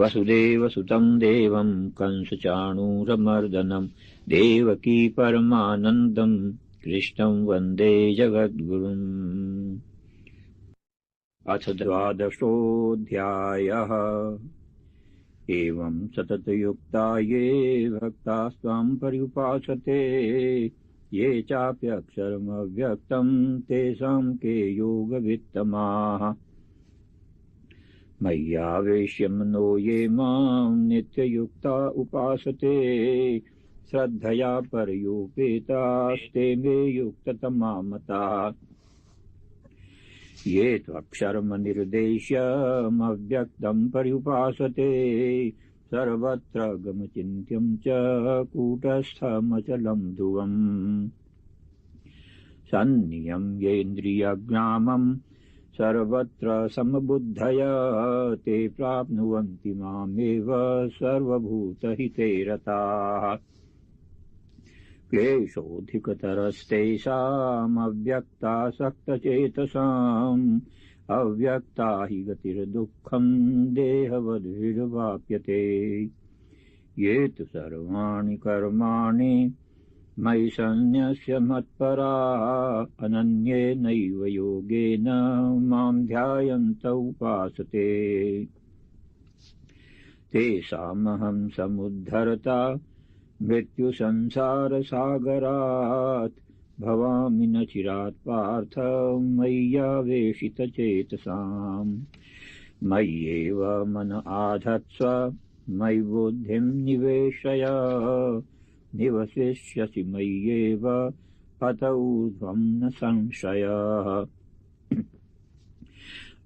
वसुदेवसुतं देवं कंसचाणूरमर्दनं देवकी परमानन्दं कृष्णं वन्दे जगद्गुरुम्। अथ 12. एवं सततयुक्ता ये भक्तास्त्वां पर्युपासते ये चाप्यक्षरमव्यक्तं तेषां के योगवित्तमाः। मय्यावेश्य मनो ये मां नित्ययुक्ता उपासते श्रद्धया परयोपेतास्ते मे युक्ततमा मताः। ये त्वक्षरमनिर्देश्यमव्यक्तं पर्युपासते सर्वत्र गमचिन्त्यं च कूटस्थमचलं ध्रुवम्। सन्नियम्येन्द्रियग्रामं सर्वत्र समबुद्धय ते प्राप्नुवन्ति मामेव सर्वभूतहिते रताः। क्लेशोऽधिकतरस्तेषामव्यक्तासक्तचेतसाम् अव्यक्ता हि गतिर्दुःखं देहवद्भिर्वाप्यते। ये तु सर्वाणि कर्माणि मयि सन्न्यस्य मत्परा अनन्येनैव योगेन मां ध्यायन्त उपासते तेषामहं समुद्धरता मृत्युसंसारसागरात् भवामि न चिरात् पार्थ मय्यावेशितचेतसाम्। मय्येव मन आधत्स्व मयि बुद्धिं निवेशय निवसिष्यसि मय्येव अत ऊर्ध्वं न संशयः।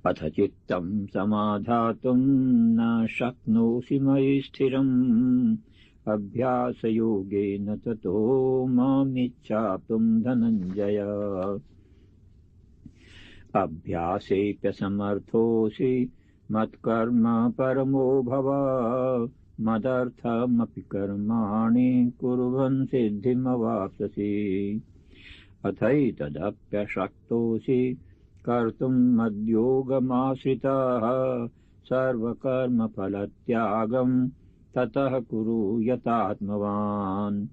अथ चित्तं समाधातुं न शक्नोषि मयि स्थिरम् अभ्यासयोगेन ततो मामिच्छाप्तुं धनञ्जय। अभ्यासेऽप्यसमर्थोऽसि मत्कर्म परमो भव मदर्थमपि कर्माणि कुर्वन् सिद्धिमवाप्स्यसि। अथैतदप्यशक्तोऽसि कर्तुं मद्योगमाश्रितः सर्वकर्मफलत्यागं ततः कुरु यतात्मवान्।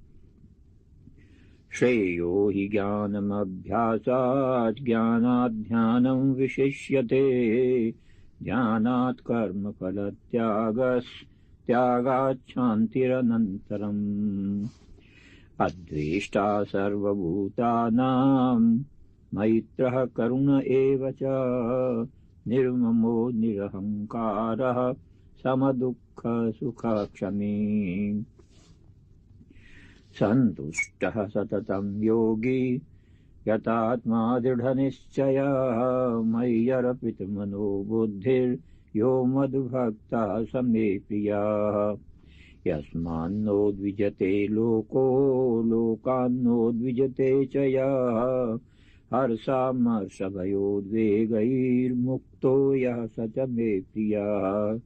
श्रेयो हि ज्ञानमभ्यासात् ज्ञानात् ध्यानं विशिष्यते ध्यानात् कर्मफलत्यागात् शान्तिरनन्तरम्। अद्वेष्टा सर्वभूतानां मैत्रः करुण एव च निर्ममो निरहङ्कारः समदुःखसुखक्षमी। सन्तुष्टः सततं योगी यतात्मा दृढनिश्चयः मय्यर्पितमनो बुद्धिर्यो मद्भक्तः स मे प्रियः। यस्मान्नो द्विजते लोको लोकान्नो च यः हर्षामर्षभयोद्वेगैर्मुक्तो यः स च मे प्रियः।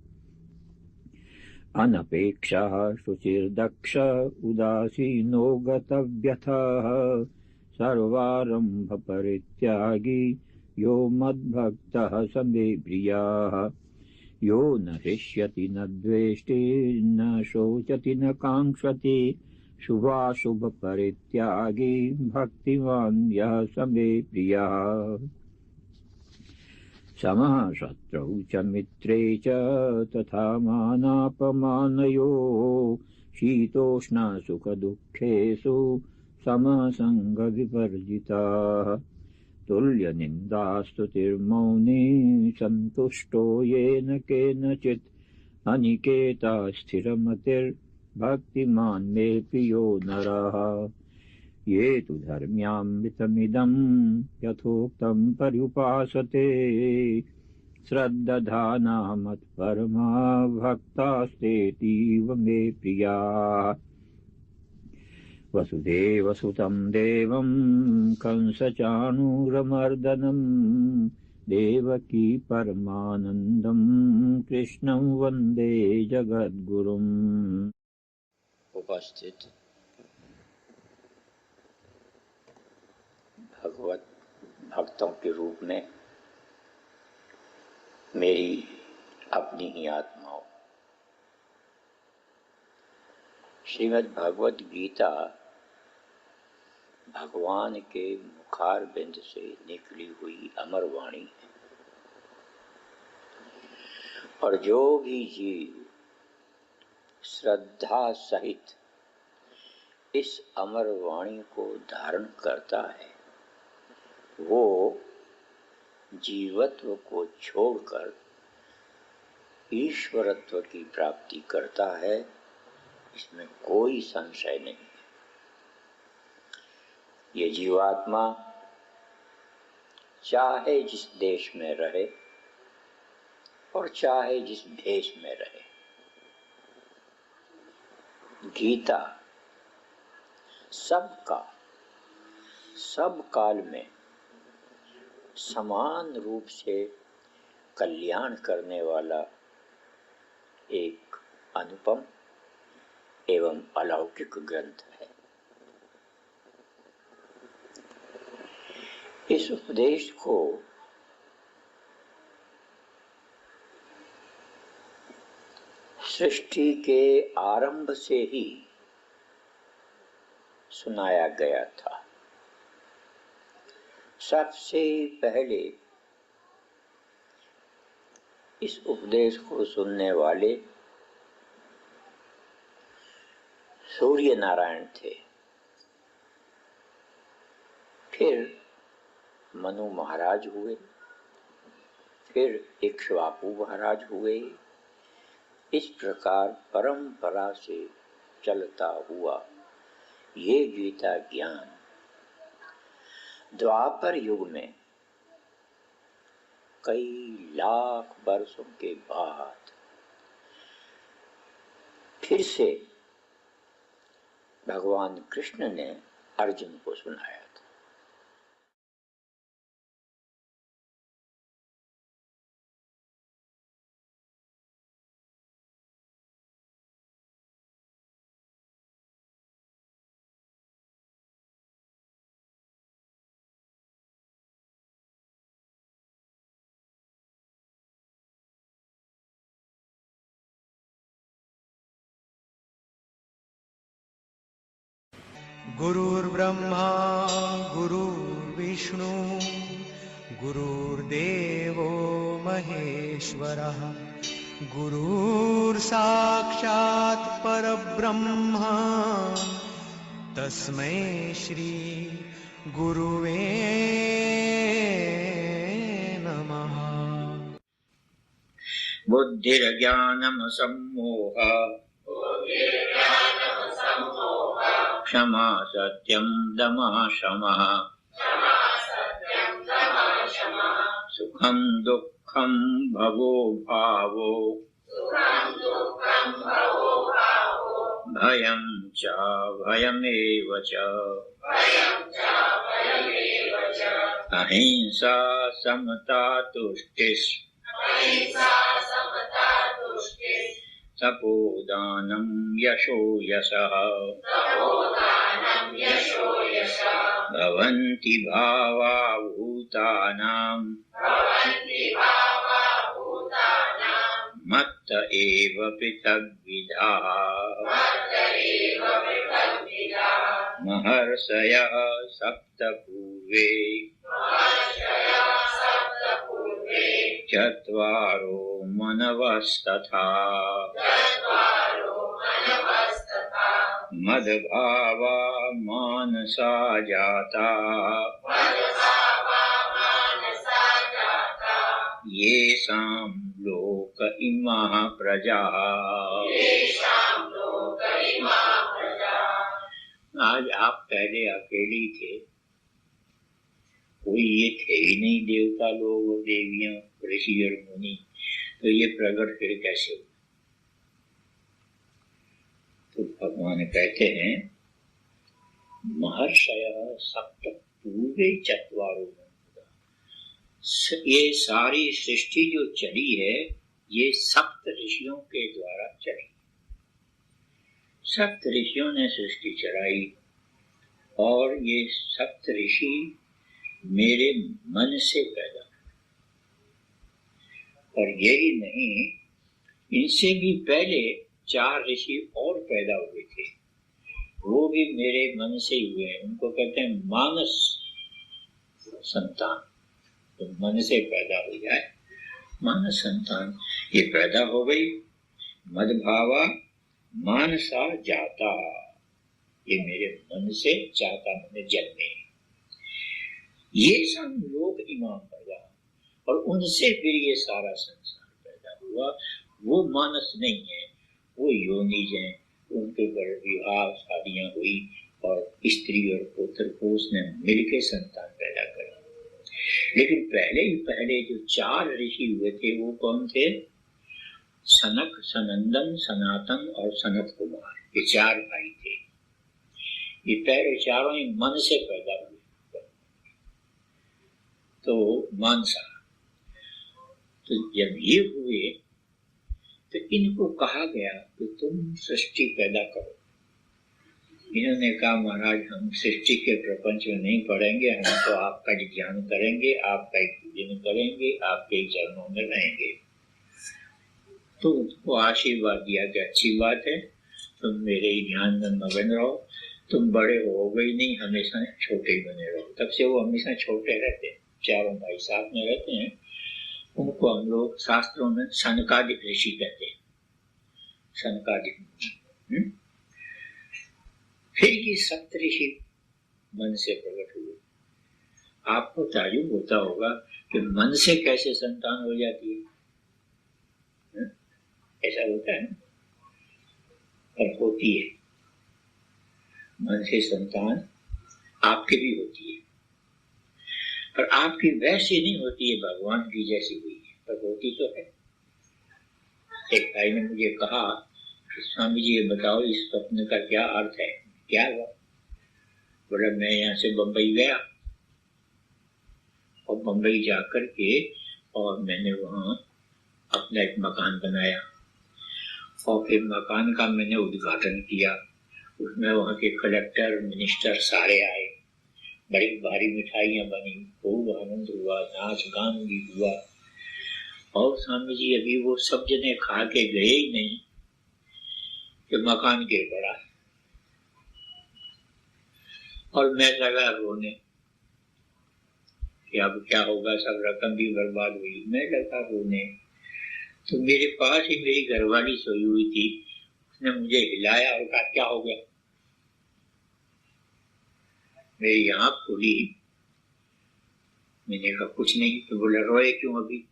अनपेक्षः शुचिर्दक्ष उदासीनो गतव्यथः सर्वारम्भपरित्यागी यो मद्भक्तः स मे प्रियः। यो न हृष्यति न द्वेष्टि न शोचति न काङ्क्षति शुभाशुभपरित्यागी भक्तिमान् यः स मे प्रियः। समः शत्रौ च मित्रे च तथा मानापमानयोः शीतोष्णसुखदुःखेषु समसङ्गविवर्जितः। तुल्यनिन्दास्तुतिर्मौनी सन्तुष्टो येन केनचित् अनिकेता स्थिरमतिर्भक्तिमान् मे प्रियो नरः। ये तु धर्म्यामृतमिदं यथोक्तं पर्युपासते श्रद्दधाना मत्परमा भक्तास्तेतीव मे प्रियाः। वसुदेवसुतं देवं कंसचाणूरमर्दनं देवकी परमानन्दं कृष्णं वन्दे जगद्गुरुम्। उपस्थित भगवत भक्तों के रूप में मेरी अपनी ही आत्माओं, श्रीमद् भगवत गीता भगवान के मुखार बिंद से निकली हुई अमर वाणी है, और जो भी जीव श्रद्धा सहित इस अमर वाणी को धारण करता है, वो जीवत्व को छोड़कर ईश्वरत्व की प्राप्ति करता है, इसमें कोई संशय नहीं है। ये जीवात्मा चाहे जिस देश में रहे और चाहे जिस भेष में रहे, गीता सबका सब काल में समान रूप से कल्याण करने वाला एक अनुपम एवं अलौकिक ग्रंथ है। इस उपदेश को सृष्टि के आरंभ से ही सुनाया गया था। सबसे पहले इस उपदेश को सुनने वाले सूर्य नारायण थे, फिर मनु महाराज हुए, फिर इक्ष्वाकु महाराज हुए। इस प्रकार परंपरा से चलता हुआ ये गीता ज्ञान द्वापर युग में कई लाख वर्षों के बाद फिर से भगवान कृष्ण ने अर्जुन को सुनाया था। गुरुर्ब्रह्मा गुरुर्विष्णु गुरुर्देवो महेश्वरः गुरुर्साक्षात् परब्रह्म तस्मै श्री गुरुवे नमः। बुद्धिर्ज्ञानम् सम्मोहः क्षमा सत्यं दमः शमः सुखं दुःखं भवो भावो भयं च भयमेव च अहिंसा समता तुष्टिः तपोदानं यशो यशः भवन्ति भावा भूतानां मत्त एव पृथग्विधाः महर्षयः सप्त पूर्वे चत्वारो मनवस्तथा मद्भावा मानसा जाता येषां लोक इमाः प्रजाः। आज आप पहले अकेली थे, कोई ये थे ही नहीं, देवता लोग और देवियां, ऋषि और मुनि, तो ये प्रकट फिर कैसे हुआ? तो भगवान कहते हैं महर्षयः सप्त पूर्वे चत्वारो, ये सारी सृष्टि जो चली है ये सप्त ऋषियों के द्वारा चली। सप्त ऋषियों ने सृष्टि चलाई और ये सप्त ऋषि मेरे मन से पैदा हुए। और यही नहीं, इनसे भी पहले 4 ऋषि और पैदा हुए थे, वो भी मेरे मन से हुए हैं। उनको कहते हैं मानस संतान। तो मन से पैदा हो जाए मानस संतान, ये पैदा हो गई। मदभावा मानसा जाता, ये मेरे मन से जाता, मैंने जन्मे। ये सब लोग इमाम पैदा और उनसे फिर ये सारा संसार पैदा हुआ। वो मानस नहीं है, वो योनिज हैं। उनके पर विवाह शादियां हुई और स्त्री और पुत्र को उसने मिलकर संतान पैदा करी। लेकिन पहले जो 4 ऋषि हुए थे वो कौन थे? सनक, सनंदन, सनातन और सनत कुमार, ये 4 भाई थे। ये पहले चारों ही मन से पैदा हुए। तो मानसा, तो जब ये हुए तो इनको कहा गया कि तुम सृष्टि पैदा करो। इन्होंने कहा महाराज हम सृष्टि के प्रपंच में नहीं पढ़ेंगे, हम तो आपका ज्ञान करेंगे, आपका पूजन करेंगे, आपके चरणों में रहेंगे। तो उसको आशीर्वाद दिया कि अच्छी बात है, तुम मेरे ही ध्यान में मगन रहो, तुम बड़े होगे ही नहीं, हमेशा छोटे ही बने रहो। तब से वो हमेशा छोटे रहते हैं, चारों भाई साथ में रहते हैं। उनको हम लोग शास्त्रों में सनकादिक ऋषि कहते हैं, सनकादिक। फिर ये सप्तऋषि मन से प्रकट हुए। आपको ताजुब होता होगा कि मन से कैसे संतान हो जाती है, ऐसा होता है ना, पर होती है। मन से संतान आपकी भी होती है, पर आपकी वैसी नहीं होती है, भगवान की जैसी हुई है, पर होती तो है। एक भाई ने मुझे कहा कि स्वामी जी ये बताओ इस स्वप्न का क्या अर्थ है, क्या हुआ? बोला मैं यहाँ से बंबई गया और बंबई जाकर के और मैंने वहाँ अपना एक मकान बनाया और फिर मकान का मैंने उद्घाटन किया। उसमें वहाँ के कलेक्टर, मिनिस्टर सारे आए, बड़ी भारी मिठाइयाँ बनी, खूब आनंद हुआ, नाच गान भी हुआ। और स्वामी जी अभी वो सब जने खा के गए ही नहीं कि मकान गिर पड़ा और मैं लगा रोने कि अब क्या होगा, सब रकम भी बर्बाद हुई। मैं लगा रोने, तो मेरे पास ही मेरी घरवाली सोई हुई थी, उसने मुझे हिलाया और कहा क्या हो गया? मेरी आँख खुली, मैंने कहा कुछ नहीं। तो बोला रोए क्यों अभी?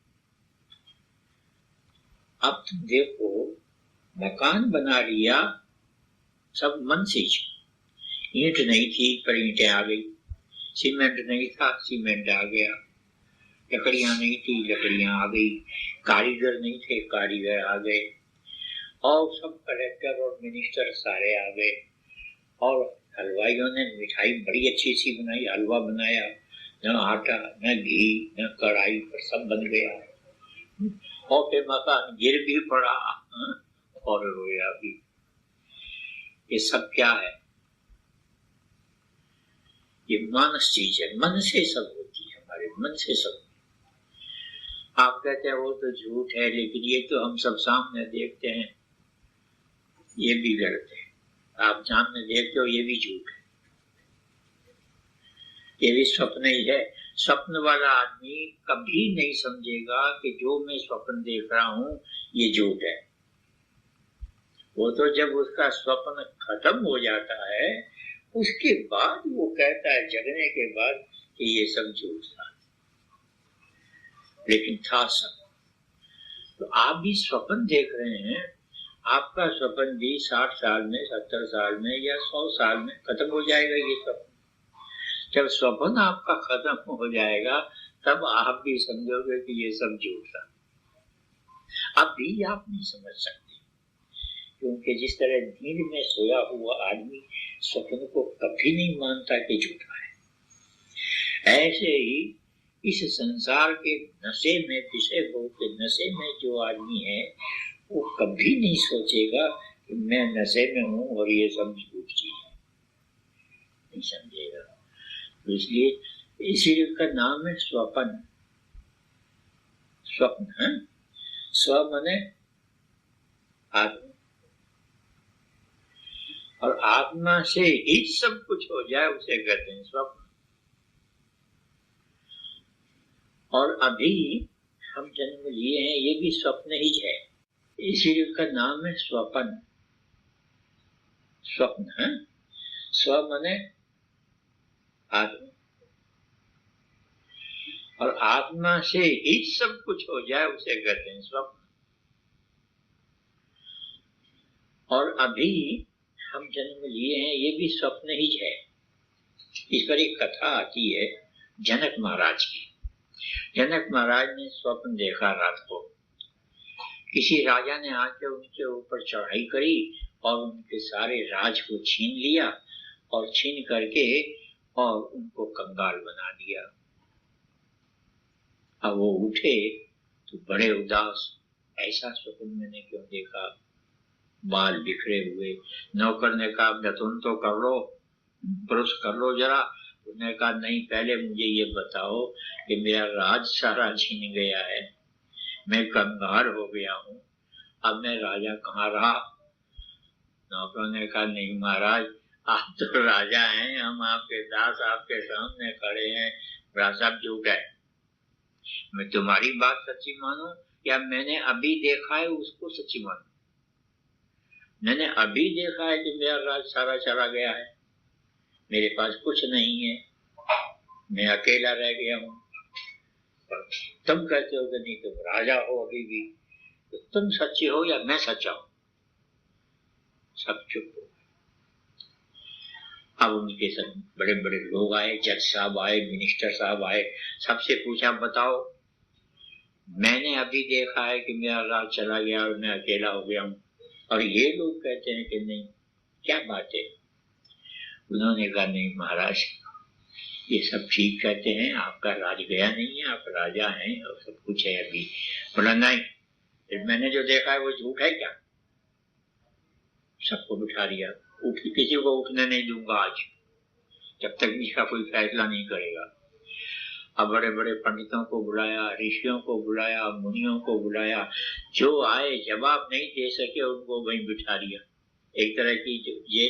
अब तुम देखो, मकान बना लिया सब मन से। ईंट नहीं थी पर ईंटें आ गई, सीमेंट नहीं था सीमेंट आ गया, लकड़ियां नहीं थी लकड़ियां आ गई, कारीगर नहीं थे कारीगर आ गए, और सब कलेक्टर और मिनिस्टर सारे आ गए। और हलवाइयों ने मिठाई बड़ी अच्छी सी बनाई, हलवा बनाया, न आटा न घी न कढ़ाई, पर सब बन गया। और फिर मकान गिर भी पड़ा और रोया भी। ये सब क्या है? ये मानस चीज है, मन से सब होती है, हमारे मन से सब। आप कहते हैं वो तो झूठ है, लेकिन ये तो हम सब सामने देखते हैं, ये भी गलत है। आप सामने देखते हो ये भी झूठ है, ये भी स्वप्न ही है। स्वप्न वाला आदमी कभी नहीं समझेगा कि जो मैं स्वप्न देख रहा हूं ये झूठ है। वो तो जब उसका स्वप्न खत्म हो जाता है उसके बाद वो कहता है जगने के बाद कि ये सब झूठ था, लेकिन था सब। तो आप भी स्वप्न देख रहे हैं, आपका स्वप्न भी 60 साल में, 70 साल में या 100 साल में खत्म हो जाएगा। ये स्वप्न जब स्वप्न आपका खत्म हो जाएगा तब आप भी समझोगे कि ये सब झूठ था। अभी आप नहीं समझ सकते, क्योंकि जिस तरह नींद में सोया हुआ आदमी स्वप्न को कभी नहीं मानता कि झूठा है, ऐसे ही इस संसार के नशे में, विषय भोग के नशे में जो आदमी है वो कभी नहीं सोचेगा कि मैं नशे में हूं और ये सब झूठ चीज है, नहीं समझेगा। तो इसलिए इसी का नाम है स्वप्न। स्वप्न है, स्व मने आत्मा और आत्मा से ही सब कुछ हो जाए उसे कहते हैं स्वप्न। और अभी हम जन्म लिए हैं ये भी स्वप्न ही है, इसीलिए उसका नाम है स्वपन। स्वप्न है, स्व माने आत्मा, और आत्मा से ही सब कुछ हो जाए उसे कहते हैं स्वप्न। और अभी हम जन्म लिए हैं ये भी स्वप्न ही है। इस पर एक कथा आती है जनक महाराज की। जनक महाराज ने स्वप्न देखा, रात को किसी राजा ने आके उनके ऊपर चढ़ाई करी और उनके सारे राज को छीन लिया, और छीन करके और उनको कंगाल बना दिया। अब वो उठे तो बड़े उदास, ऐसा स्वप्न मैंने क्यों देखा, बाल बिखरे हुए। नौकर ने कहा गतुन तो कर लो, पुरुष कर लो जरा। उसने कहा नहीं, पहले मुझे ये बताओ कि मेरा राज सारा छीन गया है, मैं कंगाल हो गया हूँ, अब मैं राजा कहाँ रहा। नौकर ने कहा नहीं महाराज, आप तो राजा हैं, हम आपके दास आपके सामने खड़े हैं, राजा झूठ है। मैं तुम्हारी बात सच्ची मानूं या मैंने अभी देखा है उसको सच्ची मानूं? मैंने अभी देखा है कि मेरा राज सारा चला गया है, मेरे पास कुछ नहीं है, मैं अकेला रह गया हूँ। तुम कहते हो कि नहीं तुम राजा हो अभी भी, तो तुम सच्चे हो या मैं सच्चा हूं? सब चुप हो। अब उनके सब बड़े बड़े लोग आए, जज साहब आए, मिनिस्टर साहब आए, सबसे पूछा बताओ, मैंने अभी देखा है कि मेरा राज चला गया और मैं अकेला हो गया हूं, और ये लोग कहते हैं कि नहीं, क्या बात है? उन्होंने कहा नहीं महाराज, ये सब ठीक कहते हैं, आपका राज गया नहीं है, आप राजा हैं और सब कुछ है अभी। बोला नहीं, मैंने जो देखा है वो झूठ है क्या? सबको बिठा दिया, किसी को उठने नहीं दूंगा आज, जब तक इसका कोई फैसला नहीं करेगा। अब बड़े बड़े पंडितों को बुलाया, ऋषियों को बुलाया, मुनियों को बुलाया, जो आए जवाब नहीं दे सके उनको वहीं बिठा दिया। एक तरह की जो ये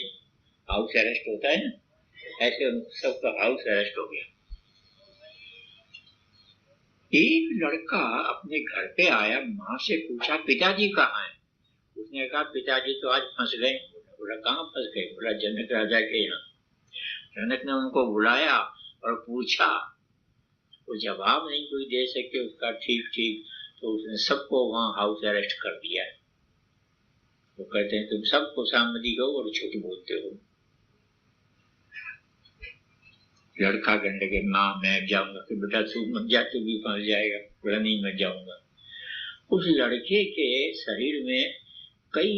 हाउस अरेस्ट होता है ना, ऐसे सबका हाउस अरेस्ट हो गया। एक लड़का अपने घर पे आया, माँ से पूछा पिताजी कहाँ हैं? उसने कहा पिताजी तो आज फंस गए। बोला कहाँ फंस गए? बोला जनक राजा के यहाँ। जनक ने उनको बुलाया और पूछा, वो जवाब नहीं कोई दे सके उसका ठीक ठीक, तो उसने सबको वहां हाउस अरेस्ट कर दिया। वो कहते हैं तुम सबको सामने हो और झूठ बोलते हो। लड़का कहने के माँ मैं जाऊंगा, कि बेटा तू मत जा, तू भी फंस जाएगा। बोला नहीं मैं जाऊंगा। उस लड़के के शरीर में कई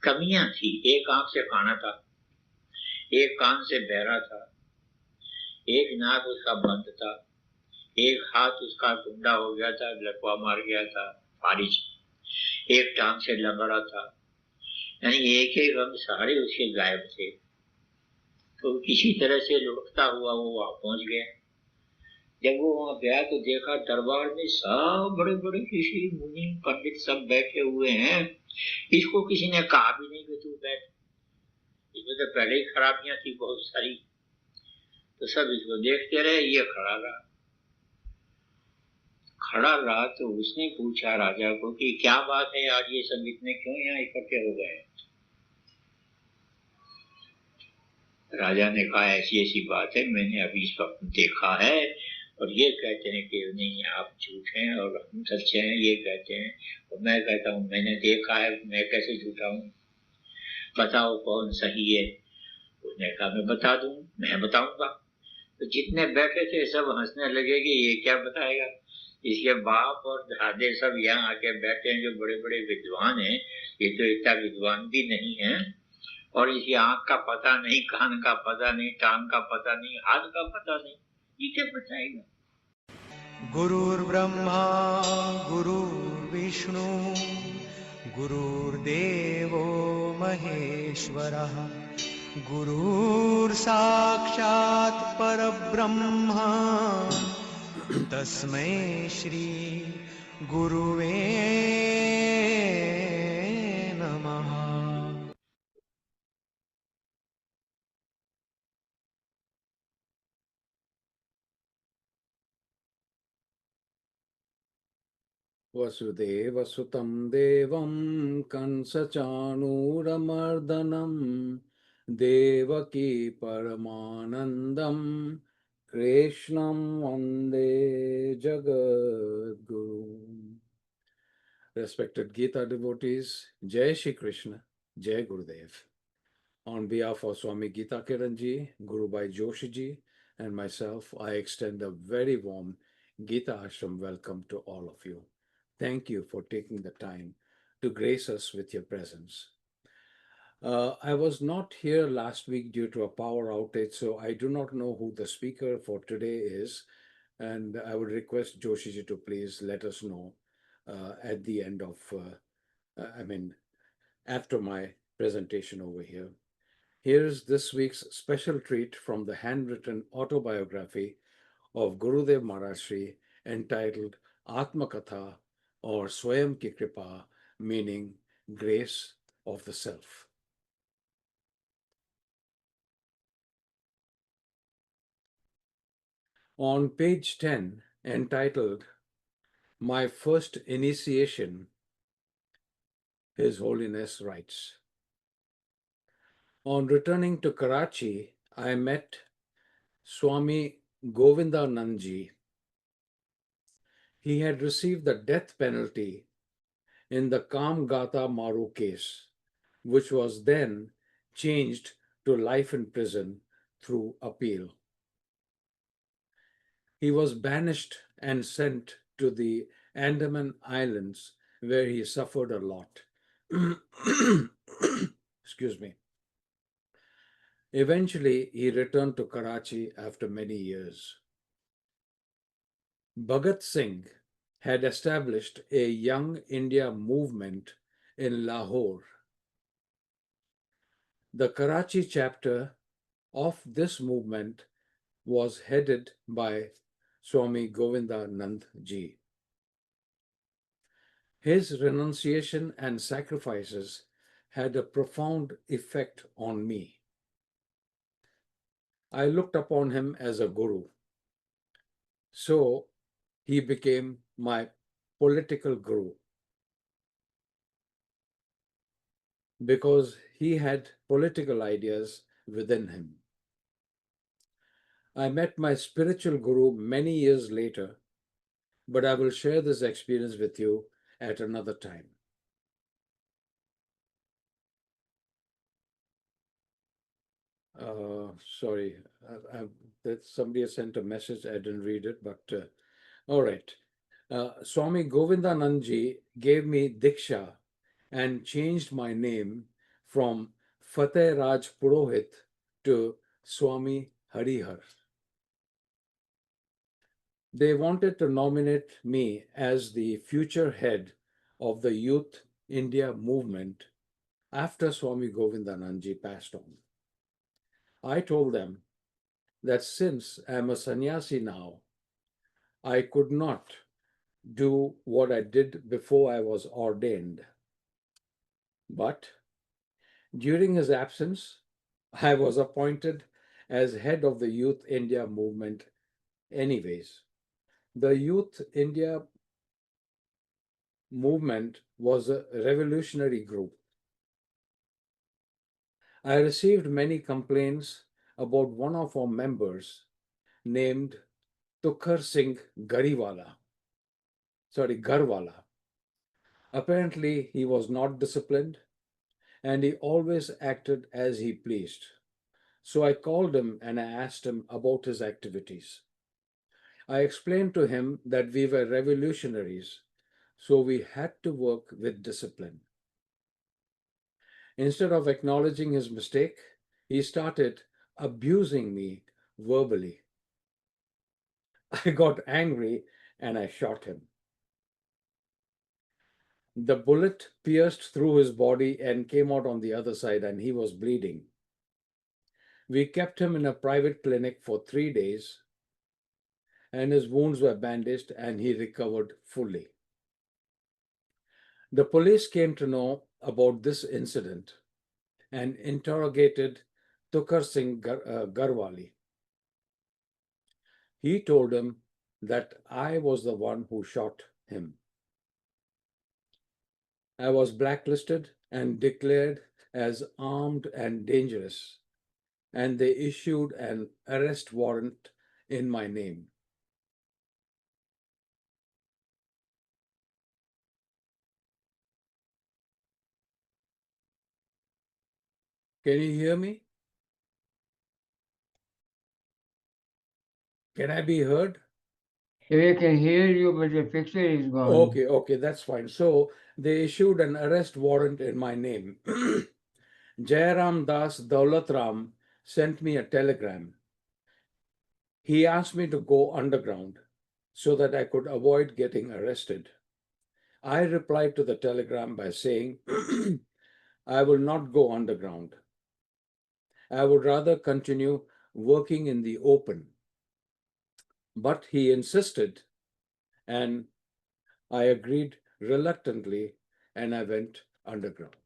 कमियां थी। एक आंख से काना था, एक कान से बहरा था, एक नाक उसका बंद था, एक हाथ उसका गुंडा हो गया था, लकवा मार गया था फारिज, एक टांग से लंगड़ा था, यानी एक एक अंग सारे उसके गायब थे। तो किसी तरह से लुढ़कता हुआ वो वहां पहुंच गया। जब वो वहां गया तो देखा दरबार में सब बड़े बड़े ऋषि मुनि पंडित सब बैठे हुए हैं। इसको किसी ने कहा भी नहीं कि तू बैठ, इसमें तो पहले ही खराबियां थी बहुत सारी। तो सब इसको देखते रहे, ये खड़ा रहा। खड़ा रहा तो उसने पूछा राजा को कि क्या बात है, आज ये सब इतने क्यों यहाँ इकट्ठे हो गए? राजा ने कहा ऐसी ऐसी बात है, मैंने अभी स्वप्न देखा है और ये कहते हैं कि नहीं आप झूठ हैं और हम सच्चे हैं, ये कहते हैं। और मैं कहता हूँ मैंने देखा है, मैं कैसे झूठा हूँ, बताओ कौन सही है? उसने कहा मैं बता दूं, मैं बताऊंगा। तो जितने बैठे थे सब हंसने लगे कि ये क्या बताएगा, इसके बाप और दादे सब यहाँ आके बैठे हैं जो बड़े बड़े विद्वान हैं, ये तो इतना विद्वान भी नहीं है, और इसकी आंख का पता नहीं, कान का पता नहीं, टांग का पता नहीं, हाथ का पता नहीं, ये क्या बताएगा? गुरुर्ब्रह्मा गुरुर्विष्णु गुरुर्देवो महेश्वरः गुरुर्साक्षात् परब्रह्म तस्मै श्री गुरुवे Vasudeva Sutam Devam Kansachanuramardanam Devaki Paramanandam Krishnam Vande Jagadguru. Respected Gita devotees, Jai Shri Krishna, Jai Gurudev. On behalf of Swami Gita Kiranji, Gurubai Joshiji, and myself, I extend a very warm Gita Ashram welcome to all of you. Thank you for taking the time to grace us with your presence. I was not here last week due to a power outage, so I do not know who the speaker for today is, and I would request Joshiji to please let us know at the end of, after my presentation over here. Here's this week's special treat from the handwritten autobiography of Gurudev Maharaj entitled Atmakatha or Swayam Ki Kripa, meaning grace of the self. On page 10, entitled My First Initiation, His Holiness writes, on returning to Karachi, I met Swami Govindanandji. He had received the death penalty in the Kamgata Maru case, which was then changed to life in prison through appeal. He was banished and sent to the Andaman Islands, where he suffered a lot. Excuse me. Eventually, he returned to Karachi after many years. Bhagat Singh had established a Young India movement in Lahore. The Karachi chapter of this movement was headed by Swami Govindanand Ji. His renunciation and sacrifices had a profound effect on me. I looked upon him as a guru. So he became my political guru because he had political ideas within him. I met my spiritual guru many years later, but I will share this experience with you at another time. Sorry, somebody has sent a message. I didn't read it, but all right. Swami Govindanandji gave me Diksha and changed my name from Fateh Raj Purohit to Swami Harihar. They wanted to nominate me as the future head of the Youth India movement after Swami Govindanandji passed on. I told them that since I am a sannyasi now, I could not do what I did before I was ordained. But during his absence, I was appointed as head of the Youth India movement anyways. The Youth India movement was a revolutionary group. I received many complaints about one of our members named Tukhar Singh Garwala. Apparently, he was not disciplined and he always acted as he pleased. So I called him and I asked him about his activities. I explained to him that we were revolutionaries, so we had to work with discipline. Instead of acknowledging his mistake, he started abusing me verbally. I got angry and I shot him. The bullet pierced through his body and came out on the other side, and he was bleeding. We kept him in a private clinic for 3 days, and his wounds were bandaged and he recovered fully. The police came to know about this incident and interrogated Tukhar Singh Garwali. He told him that I was the one who shot him. I was blacklisted and declared as armed and dangerous, and they issued an arrest warrant in my name. Can you hear me? Can I be heard? We can hear you, but the picture is gone. Okay, that's fine. So they issued an arrest warrant in my name. Jairam Das Daulatram sent me a telegram. He asked me to go underground so that I could avoid getting arrested. I replied to the telegram by saying, I will not go underground. I would rather continue working in the open. But he insisted, and I agreed reluctantly, and I went underground.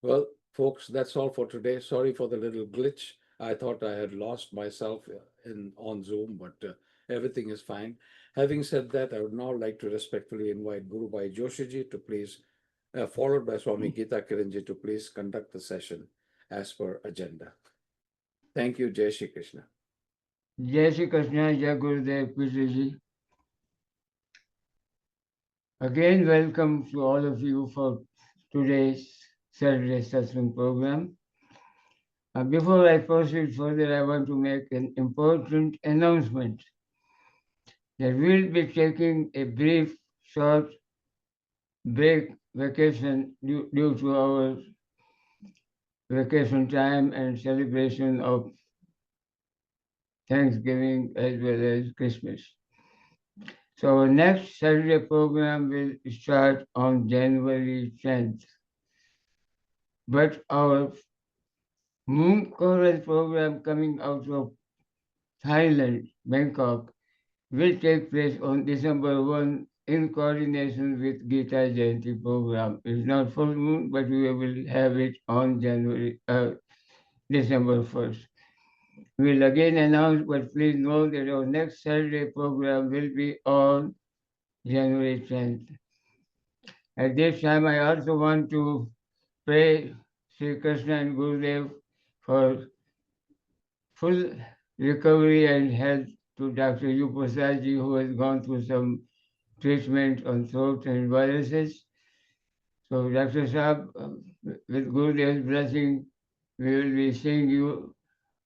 Well, folks, that's all for today. Sorry for the little glitch. I thought I had lost myself on Zoom, but everything is fine. Having said that, I would now like to respectfully invite Guru Bhai Joshiji to please, followed by Swami Gita Kiranji, to please conduct the session as per agenda. Thank you. Jai Shri Krishna. Jai Shri Krishna, Jai Gurudev Krishnaji. Again, welcome to all of you for today's Saturday Satsang program. Before I proceed further, I want to make an important announcement that we'll be taking a brief, short break vacation due to our vacation time and celebration of Thanksgiving as well as Christmas. So our next Saturday program will start on January 10th. But our Moon Choral program coming out of Thailand, Bangkok, will take place on December 1 in coordination with Gita Jayanti program. It's not full moon, but we will have it on December 1st. We'll again announce, but please know that our next Saturday program will be on January 10th. At this time, I also want to pray Sri Krishna and Gurudev for full recovery and health to Dr. U. Prasadji, who has gone through some treatment on throat and viruses. So, Dr. Saab, with Gurudev's blessing, we will be seeing you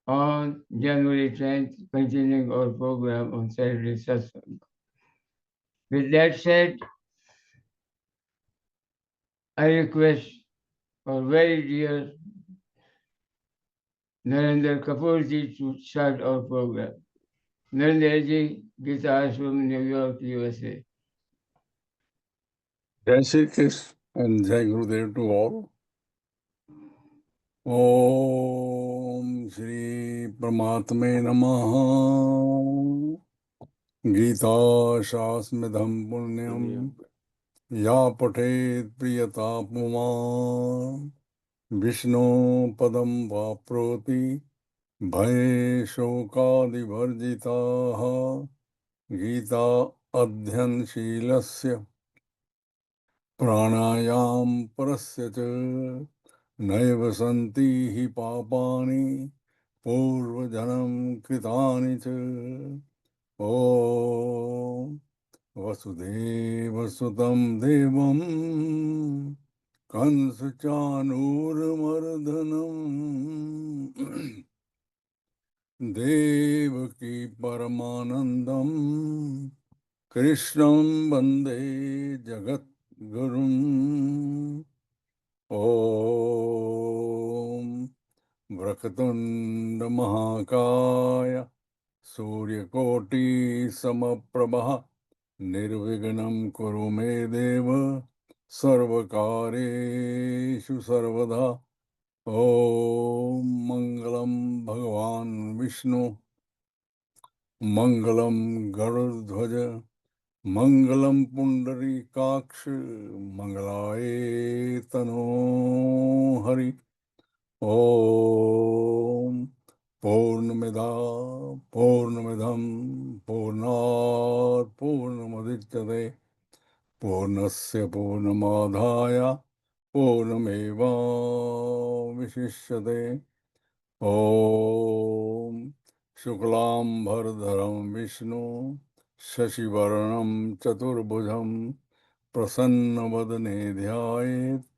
on January 10th, continuing our program on Saturday Satsang. With that said, I request our very dear Narendra Kapoorji to start our program. Narendraji, Gita Ashram, New York, USA. Jai Shri Krishna and Jai Gurudev to all. Om Shri Paramatme Namaha. Gita Shasmidham Punyam Ya Patet Priyata Puman Vishnu Padam Vaproti Bhai Shokadi Varjitaha Gita Adhyan Shilasya Pranayam Parasya Cha Naiva Santi Hi Papani Purva Janam Kritani Cha Om Vasudeva Sutam Devam Kansa Chanurmardhanam Devaki Paramanandam Krishnam Bande Jagat Gurum Om Vrakatunda Mahakaya Suryakoti Samaprabha Nirvignam Kuru Me Deva Sarvakareshu Sarvada Om Mangalam Bhagavan Vishnu Mangalam Garudhvaja Mangalam Pundari Kaksh Mangalaye Tano Hari Om Purnamida Purnamidham Purnat Purnamadichyate पूर्णस्य पूर्णमादाय पूर्णमेवावशिष्यते। ॐ शुक्लाम्बरधरं विष्णु शशिवर्णं चतुर्भुजं प्रसन्नवदने ध्यायेत्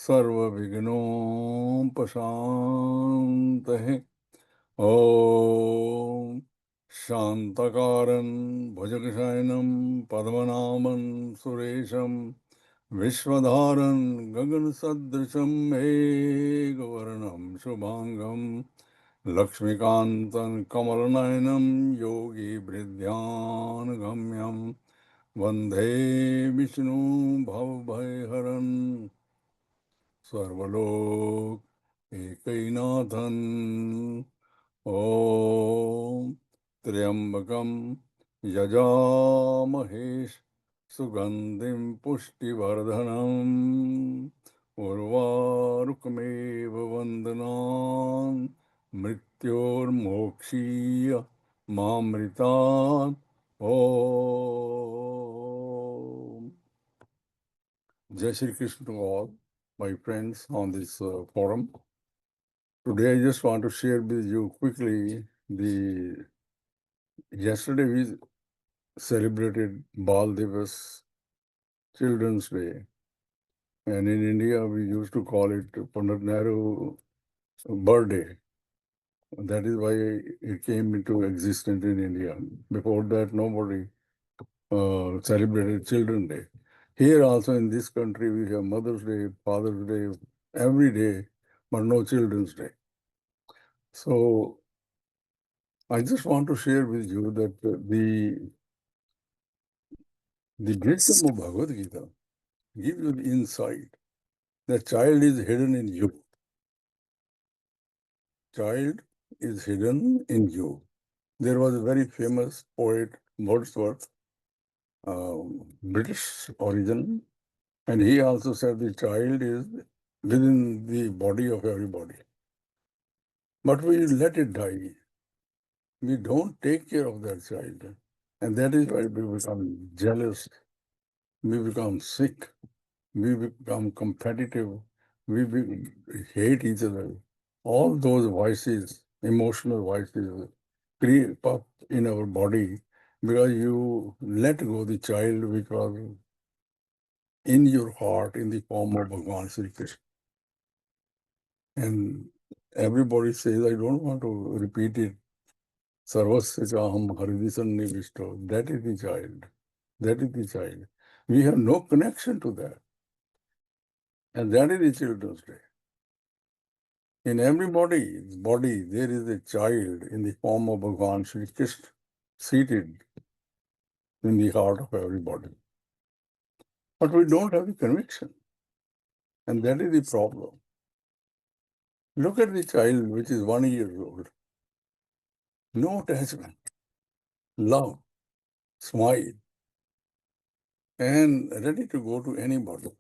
सर्वविघ्नोपशान्तये। ॐ शान्तकारं भुजगशयनं पद्मनाभं सुरेशं विश्वधारं गगनसदृशं मेघवर्णं शुभांगं लक्ष्मीकान्तं कमलनयनं योगिभृद्यानगम्यं वन्दे विष्णु भवभयहरं सर्वलोक एकैनाथं। ॐ त्र्यम्बकं यजामहे सुगन्धिं पुष्टिवर्धनम् उर्वारुकमेव वन्दनान् मृत्योर्मोक्षीय मामृतात्। ॐ Jai Shri Krishna to all my friends on this forum. Today I just want to share with you quickly yesterday we celebrated Bal Divas, Children's Day. And in India, we used to call it Pandit Nehru birthday. That is why it came into existence in India. Before that, nobody celebrated Children's Day. Here also in this country, we have Mother's Day, Father's Day, every day, but no Children's Day. So I just want to share with you that the wisdom of Bhagavad Gita gives you the insight that child is hidden in you. Child is hidden in you. There was a very famous poet, Wordsworth, British origin, and he also said the child is within the body of everybody. But we let it die. We don't take care of that child. And that is why we become jealous, we become sick, we become competitive, we hate each other. All those voices, emotional voices, creep up in our body because you let go the child which was in your heart in the form of Bhagavan Sri Krishna. And everybody says, I don't want to repeat it. Sarvasya chaham haridisan nivishto. That is the child. That is the child. We have no connection to that. And that is the Children's Day. In everybody's body, there is a child in the form of Bhagavan Sri Krishna seated in the heart of everybody. But we don't have the conviction. And that is the problem. Look at the child which is 1 year old. No attachment, love, smile, and ready to go to anybody.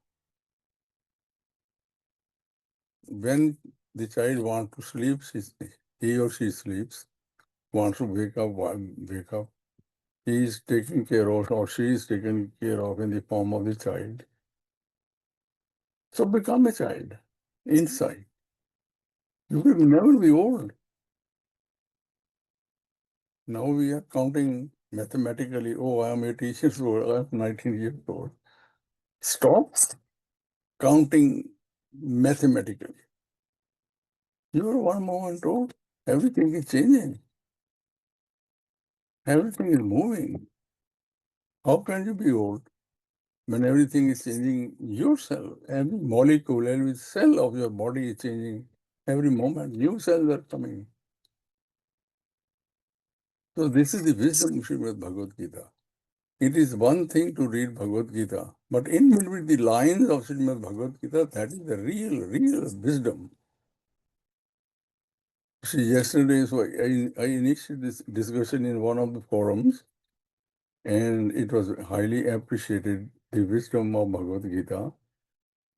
When the child wants to sleep, he or she sleeps, wants to wake up. He is taken care of, or she is taken care of in the form of the child. So become a child inside. You will never be old. Now we are counting mathematically, oh, I am 18 years old, I am 19 years old. Stop counting mathematically. You are 1 moment old. Everything is changing. Everything is moving. How can you be old when everything is changing yourself? Every molecule, every cell of your body is changing every moment. New cells are coming. So this is the wisdom of Srimad Bhagavad Gita. It is one thing to read Bhagavad Gita, but in between the lines of Srimad Bhagavad Gita, that is the real wisdom. See, yesterday, so I initiated this discussion in one of the forums, and it was highly appreciated, the wisdom of Bhagavad Gita.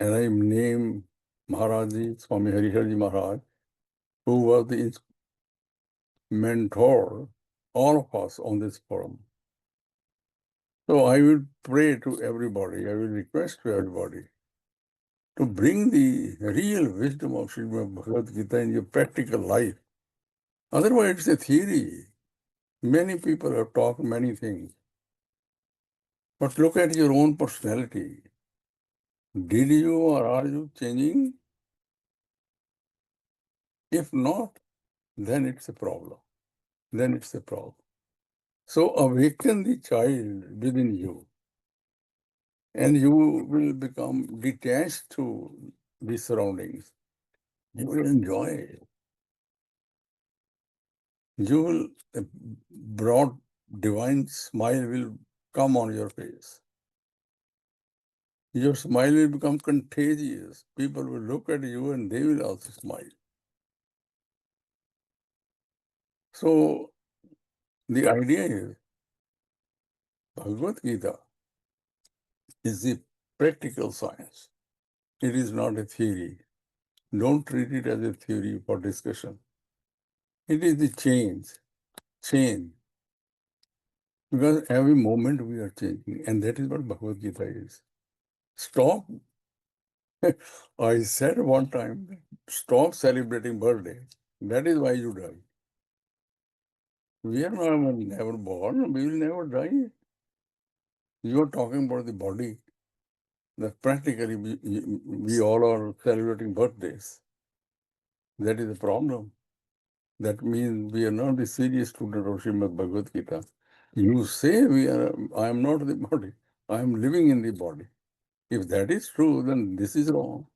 And I named Maharaji, Swami Hariharji Maharaj, who was the mentor, all of us on this forum. So I will pray to everybody, I will request to everybody to bring the real wisdom of Srimad Bhagavad Gita in your practical life. Otherwise, it's a theory. Many people have talked many things. But look at your own personality. Did you or are you changing? If not, then it's a problem. Then it's a problem. So awaken the child within you, and you will become detached to the surroundings. You will enjoy it. You will, a broad divine smile will come on your face. Your smile will become contagious. People will look at you and they will also smile. So the idea is Bhagavad Gita is the practical science. It is not a theory. Don't treat it as a theory for discussion. It is the change. Because every moment we are changing, and that is what Bhagavad Gita is. Stop. I said one time, stop celebrating birthday. That is why you die. We are not never born, we will never die. You are talking about the body. That practically we all are celebrating birthdays. That is the problem. That means we are not the serious student of Srimad Bhagavad Gita. You say I am not the body, I am living in the body. If that is true, then this is wrong.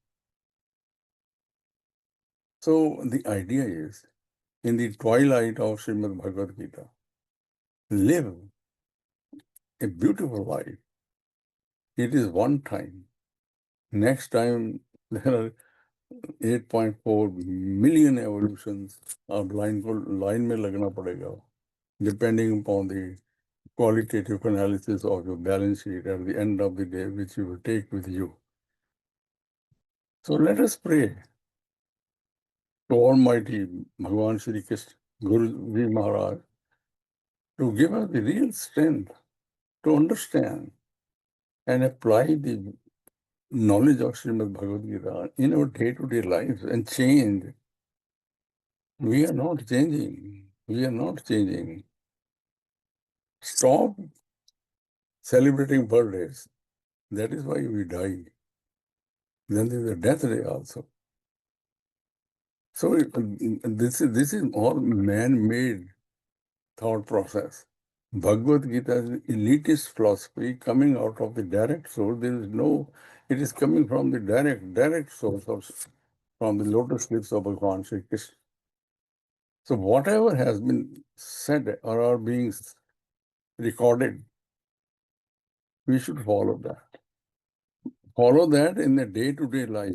So the idea is, in the twilight of Srimad Bhagavad Gita, live a beautiful life. It is one time. Next time, there are 8.4 million evolutions of line mein lagna padega, depending upon the qualitative analysis of your balance sheet at the end of the day, which you will take with you. So let us pray to Almighty Bhagavan Shri Krishna, Guruji Maharaj, to give us the real strength to understand and apply the knowledge of Srimad Bhagavad Gita in our day-to-day lives and change. We are not changing. We are not changing. Stop celebrating birthdays. That is why we die. Then there is a death day also. So this is all man-made thought process. Bhagavad Gita is elitist philosophy coming out of the direct source. There is no, it is coming from the direct source from the lotus lips of Bhagavan Sri Krishna. So whatever has been said or are being recorded, we should follow that. Follow that in the day-to-day life,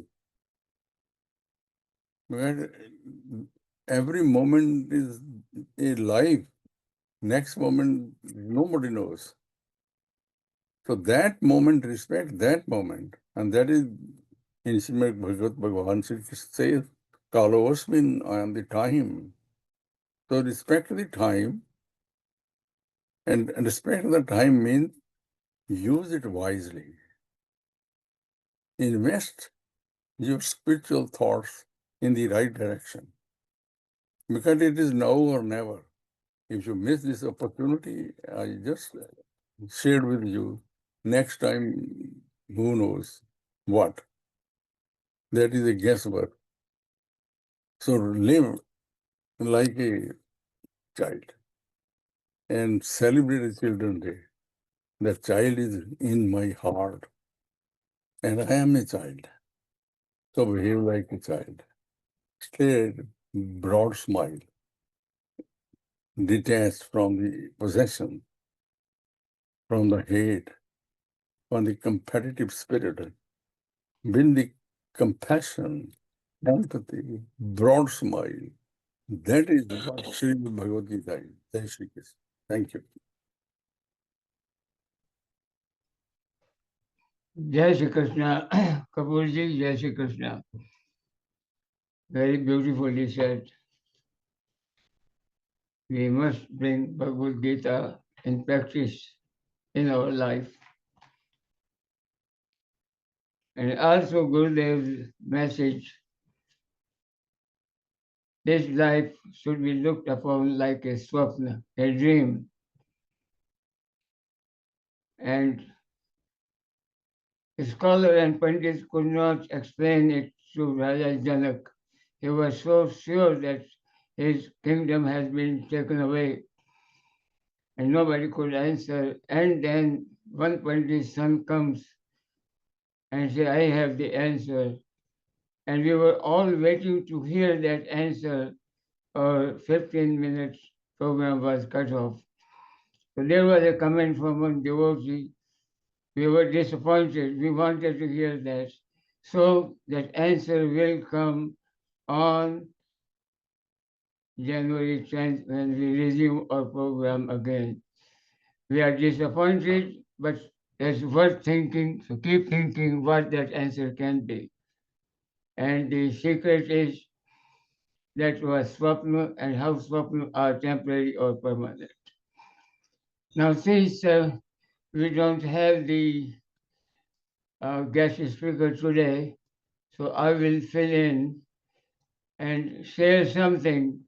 where every moment is a life. Next moment, nobody knows. So that moment, respect that moment. And that is in Srimad Bhagavan Sri Krishna says, Kalovasmin, I am the time. So respect the time. And respect the time means use it wisely. Invest your spiritual thoughts in the right direction. Because it is now or never. If you miss this opportunity, I just shared with you, next time, who knows what. That is a guesswork. So live like a child and celebrate a Children's Day. The child is in my heart and I am a child. So behave like a child. Stay broad smile, detached from the possession, from the hate, from the competitive spirit. Build the compassion, empathy, broad smile. That is what Srimad Bhagavad Gita is. Jai Shri Krishna. Thank you. Jai Shri Krishna. Kapurji, Jai Shri Krishna. Very beautifully said. We must bring Bhagavad Gita in practice in our life. And also Gurudev's message, this life should be looked upon like a swapna, a dream. And scholar and Pandit could not explain it to Raja Janak. He was so sure that his kingdom has been taken away and nobody could answer. And then one Pandit's son comes and says, I have the answer. And we were all waiting to hear that answer. Our 15 minutes program was cut off. So there was a comment from one devotee. We were disappointed. We wanted to hear that. So that answer will come on January 10th when we resume our program again. We are disappointed, but it's worth thinking. So keep thinking what that answer can be. And the secret is that was swapna and how swapna are temporary or permanent. Now, since we don't have the guest speaker today, so I will fill in and share something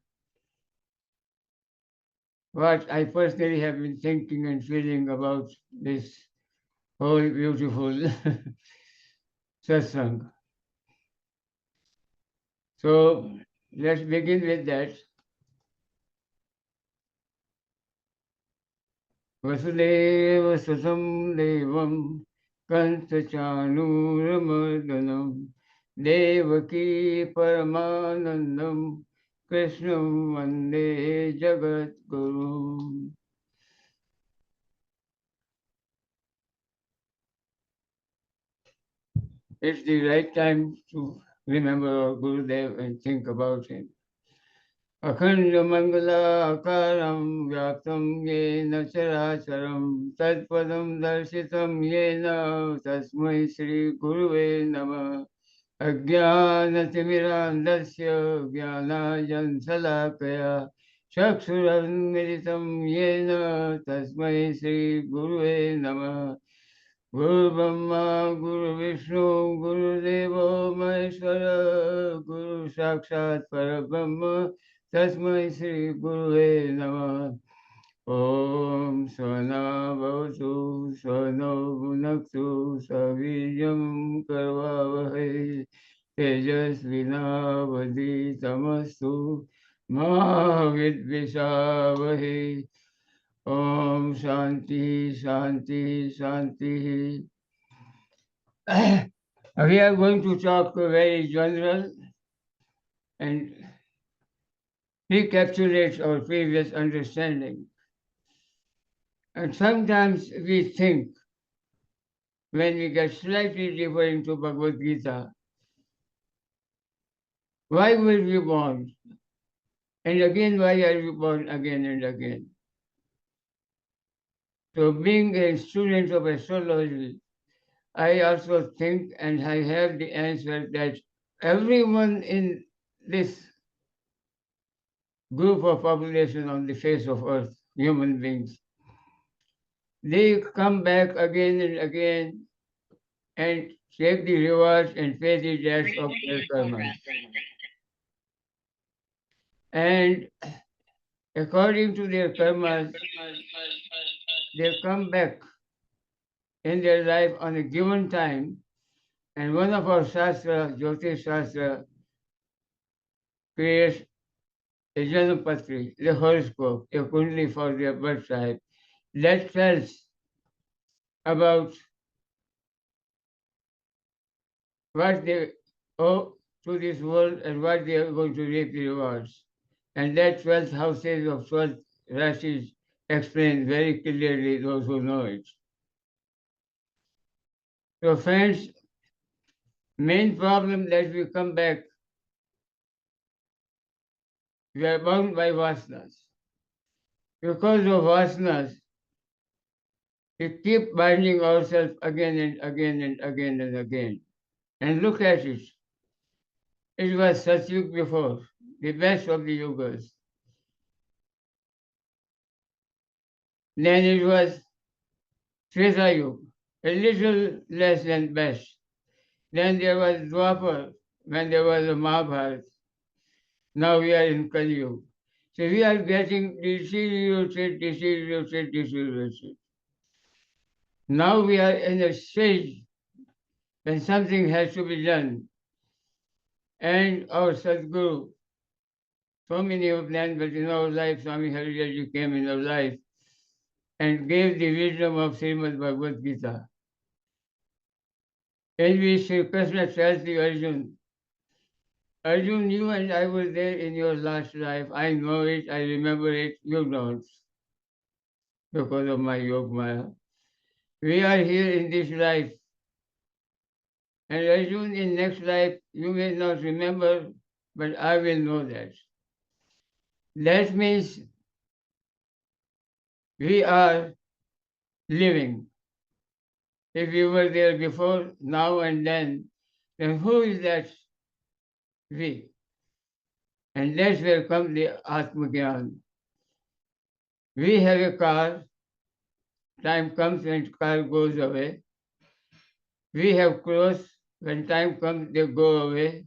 what I personally have been thinking and feeling about this whole beautiful satsang. So let's begin with that. Vasudeva Sasam Devam Kantachanuramardhanam Devaki Paramanandam Krishnam Vande Jagat Guru. It's the right time to remember our Gurudev and think about him. Akhanda Mangala Akaram Vyaptam Yena Characharam Tatpadam Darshitam Yena Tasmai Sri Guruve Namah Ajnanatimiraandasya Jnanajan Salakaya Chaksuranmiritam Yena Tasmai Sri Guruve Namah Guru Brahma, Guru Vishnu, Guru Deva Maheshwara, Guru Sakshat Parabrahma, Tasmai Sri Gurue Namah. Om Svana Bhavatu, Svano Bhunaktu, Saviryam Karvavahe, Tejasvina Tamastu, Mahavidvishavahe. Om Shanti, Shanti, Shanti. We are going to talk very general and recapitulate our previous understanding. And sometimes we think, when we get slightly deeper into Bhagavad Gita, why were we born? And again, why are we born again and again? So being a student of astrology, I also think and I have the answer that everyone in this group of population on the face of earth, human beings, they come back again and again and take the rewards and pay the debts of their karma. And according to their karmas, they come back in their life on a given time. And one of our Shastra, Jyotish Shastra, creates a Janapatri, the horoscope, a kundli for their birth type, that tells about what they owe to this world and what they are going to reap the rewards. And that 12th houses of 12 Rashis explain very clearly those who know it. So friends, main problem that we come back, we are bound by vasanas. Because of vasanas, we keep binding ourselves again and again and again and again. And look at it. It was Satyug before, the best of the yugas. Then it was Treta Yuga, a little less than best. Then there was Dwapar, when there was a Mahabharata. Now we are in Kali Yuga. So we are getting deteriorated. Now we are in a stage when something has to be done. And our Sadguru, so many have planned, but in our life, Swami Haridaji came in our life and gave the wisdom of Srimad Bhagavad Gita. In which Sri Krishna tells the Arjun, Arjun, you and I were there in your last life. I know it, I remember it, you don't, because of my Yog Maya. We are here in this life. And Arjun, in next life, you may not remember, but I will know that. That means we are living. If we were there before, now and then who is that we? And that's where comes the Atmagyan. We have a car, time comes and car goes away. We have clothes, when time comes they go away.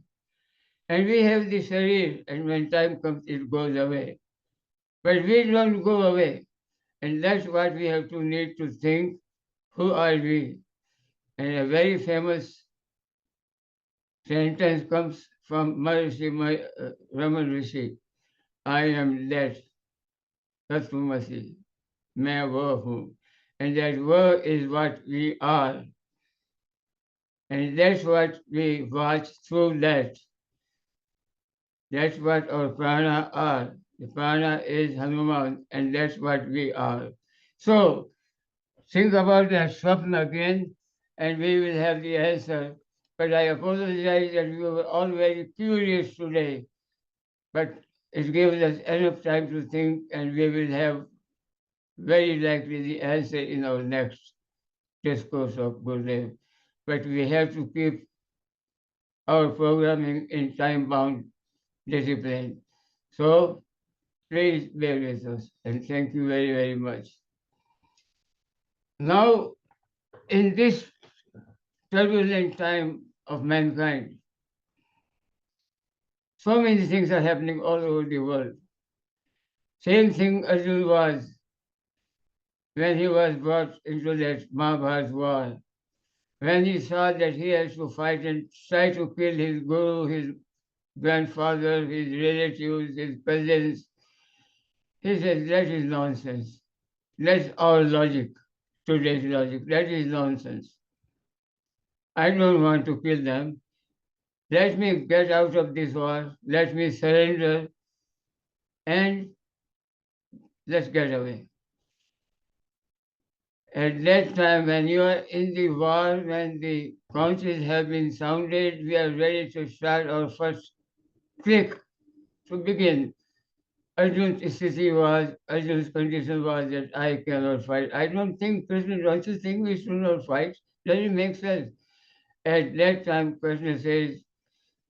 And we have the sharir, and when time comes it goes away. But we don't go away. And that's what we have to need to think, who are we? And a very famous sentence comes from Maharishi Raman Rishi. I am that, Tatvamasi, मैं वो हूँ. And that वो is what we are. And that's what we watch through that. That's what our prana are. The prana is Hanuman, and that's what we are. So, think about that swapna again, and we will have the answer. But I apologize that we were all very curious today. But it gives us enough time to think, and we will have very likely the answer in our next discourse of Gurudev. But we have to keep our programming in time-bound discipline. So please bear with us, and thank you very, very much. Now, in this turbulent time of mankind, so many things are happening all over the world. Same thing Arjuna was when he was brought into that Mahabharata war. When he saw that he has to fight and try to kill his guru, his grandfather, his relatives, his cousins, he says, that is nonsense. That's our logic, today's logic. That is nonsense. I don't want to kill them. Let me get out of this war. Let me surrender and let's get away. At that time, when you are in the war, when the conches have been sounded, we are ready to start our first click to begin. Arjun's condition was that I cannot fight. I don't think, Krishna, don't you think we should not fight? Does it make sense? At that time, Krishna says,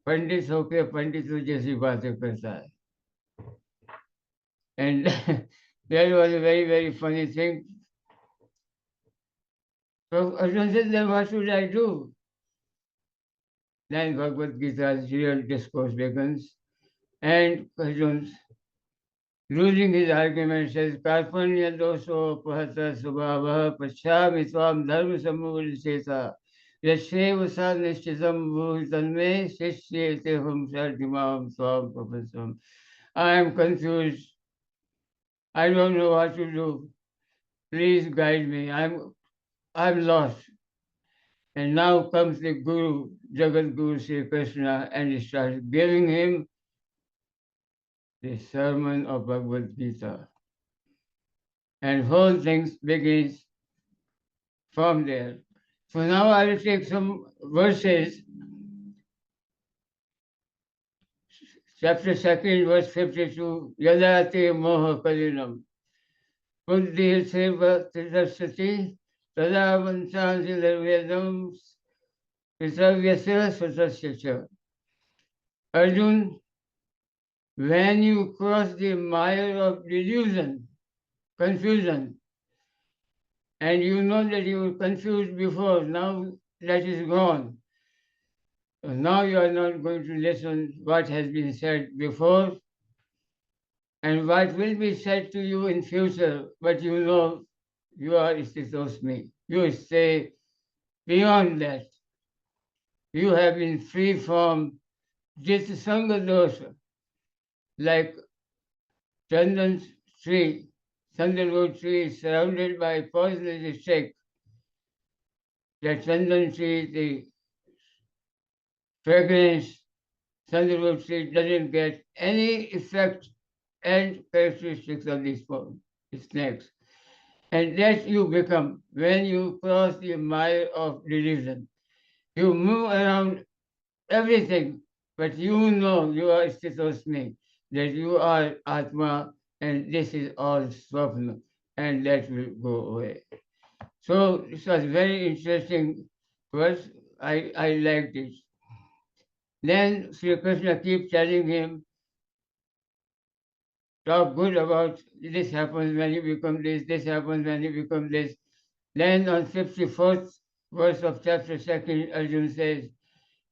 Pandit hoke Pandit jaisi baatein karta hai. And that was a very, very funny thing. So Arjun said, then what should I do? Then Bhagavad Gita's real discourse begins. And Arjun, losing his argument, says, Karpanya doso pahata subhava pachami tvam dharma samudiceta yashev sad nishchitam bhutanme sishyete hum sartimam tvam papasam. I am confused. I don't know what to do. Please guide me. I'm lost. And now comes the Guru, Jagat Guru Sri Krishna, and he starts giving him the sermon of Bhagavad Gita. And whole things begins from there. So now I will take some verses. Chapter 2, verse 52. Yadate moha kalinam. Buddhi seva tridasati. Tada vansansi nirvedam. Pisavyasya sutasya. Arjun, when you cross the mire of delusion, confusion, And you know that you were confused before, now that is gone. So now you are not going to listen what has been said before and what will be said to you in future, but you know you are Istisosmi. You stay beyond that. You have been free from Jit Sangha dosha, like Chandan tree. Sandalwood tree is surrounded by poisonous stick. That Chandan tree, the fragrance, sandalwood tree doesn't get any effect and characteristics of these snakes. And that you become when you cross the mile of religion. You move around everything, but you know you are Sthitosmi, that you are Atma, and this is all Swapna, and that will go away. So this was very interesting verse. I liked it. Then Sri Krishna keeps telling him, talk good about this happens when you become this happens when you become this. Then on 54th verse of chapter 2, Arjuna says,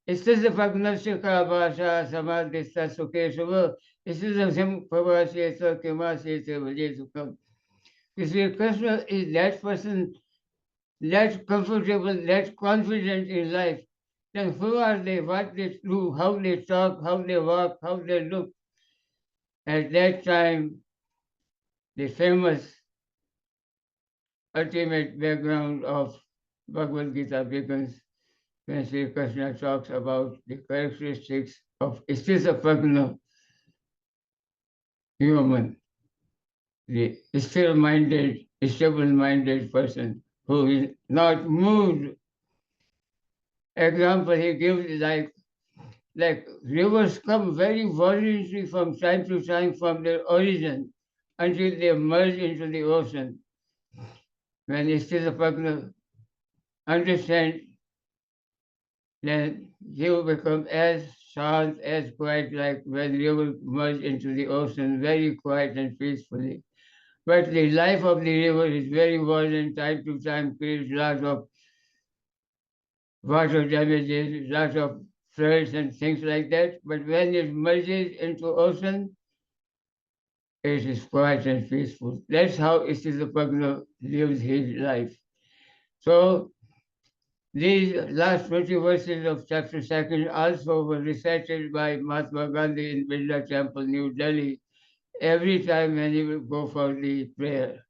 Istisya Pagnashika Bhasha Samadhista Sukeshava, Istisya Sim Pavasya Kimasya Vaje Sukam. Sri Krishna is that person, that comfortable, that confident in life. Then who are they, what they do, how they talk, how they walk, how they look. At that time, the famous ultimate background of Bhagavad Gita begins when Sri Krishna talks about the characteristics of Istisapagna human, the still-minded, stable-minded person who is not moved. Example he gives is like rivers come very violently from time to time from their origin until they merge into the ocean. When Istisapagna understands, then he will become as shant, as quiet, like when you will merge into the ocean, very quiet and peacefully. But the life of the river is very violent, time to time creates lots of water damages, lots of floods and things like that. But when it merges into ocean, it is quiet and peaceful. That's how Istisapagna lives his life. So these last 20 verses of chapter 2 also were recited by Mahatma Gandhi in Birla Temple, New Delhi, every time when he would go for the prayer.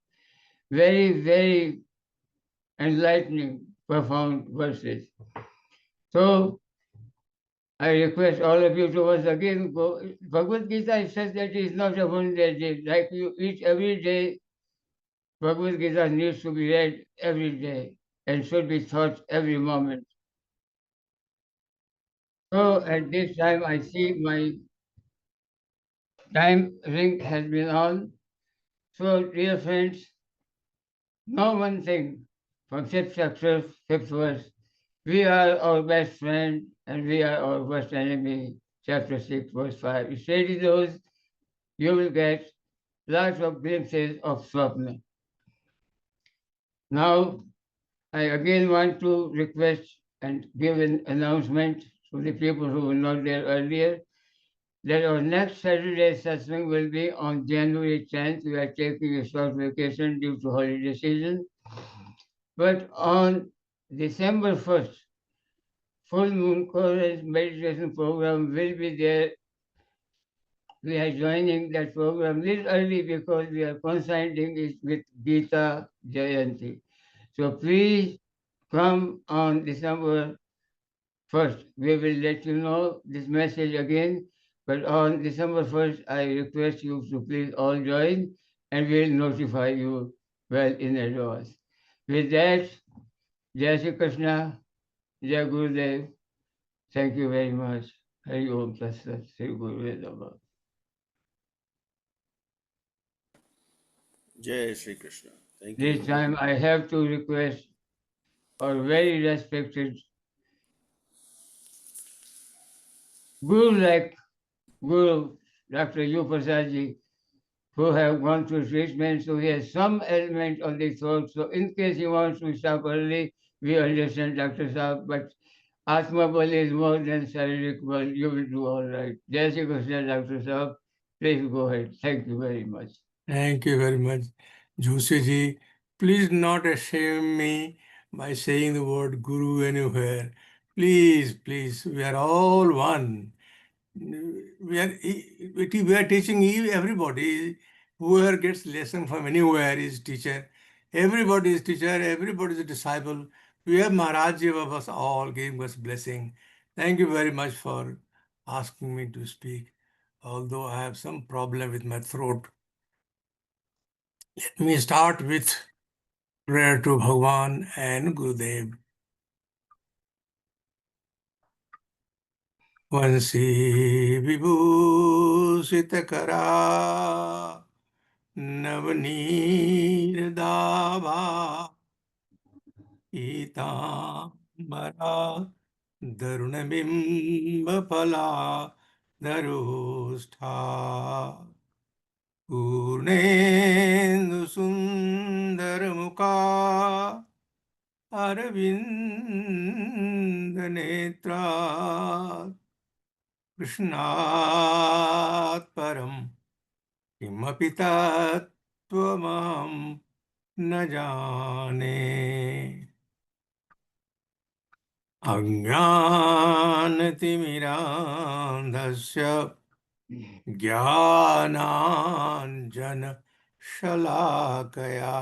Very, very enlightening, profound verses. So I request all of you to once again go. Bhagavad Gita says that it is not a one-day day. Like you eat every day, Bhagavad Gita needs to be read every day and should be taught every moment. So at this time, I see my time ring has been on. So, dear friends, know one thing from fifth chapter, fifth verse. We are our best friend and we are our worst enemy. Chapter 6, verse 5. You study those, you will get lots of glimpses of Swapna. Now, I again want to request and give an announcement to the people who were not there earlier that our next Saturday satsang will be on January 10th. We are taking a short vacation due to holiday season. But on December 1st, full moon chorus meditation program will be there. We are joining that program a little early because we are coinciding it with Gita Jayanti. So please come on December 1st. We will let you know this message again. But on December 1st, I request you to please all join and we'll notify you well in advance. With that, Jai Shri Krishna, Jai Gurudev. Thank you very much. Hari Om Tat Sat, Sri Gurudev Namah. Jai Shri Krishna. Thank you. This time I have to request our very respected Guru like Guru Dr. U. Prasad ji who have gone through treatment, so he has some element of the throat. So in case he wants to stop early, we understand, Dr. Saab, but Atma Bal is more than Sharirik Bal. You will do all right. Jai Shri Krishna, Dr. Saab. Please go ahead. Thank you very much. Thank you very much. Joshi please not shame me by saying the word Guru anywhere. Please, please, we are all one. We are teaching everybody. Whoever gets lesson from anywhere is teacher. Everybody is teacher, everybody is a disciple. We have Maharaj of us all giving us blessing. Thank you very much for asking me to speak. Although I have some problem with my throat. Let me start with prayer to Bhagwan and Gurudev. Vansi Vibhusita Kara Navneer Dava Itambara Darunabimba Pala Darustha Purnendu Sundaramukha Aravind Netra Krishnat Param Kimapi Tattvamam न जाने अज्ञानतिमिरान्धस्य ज्ञानाञ्जनशलाकया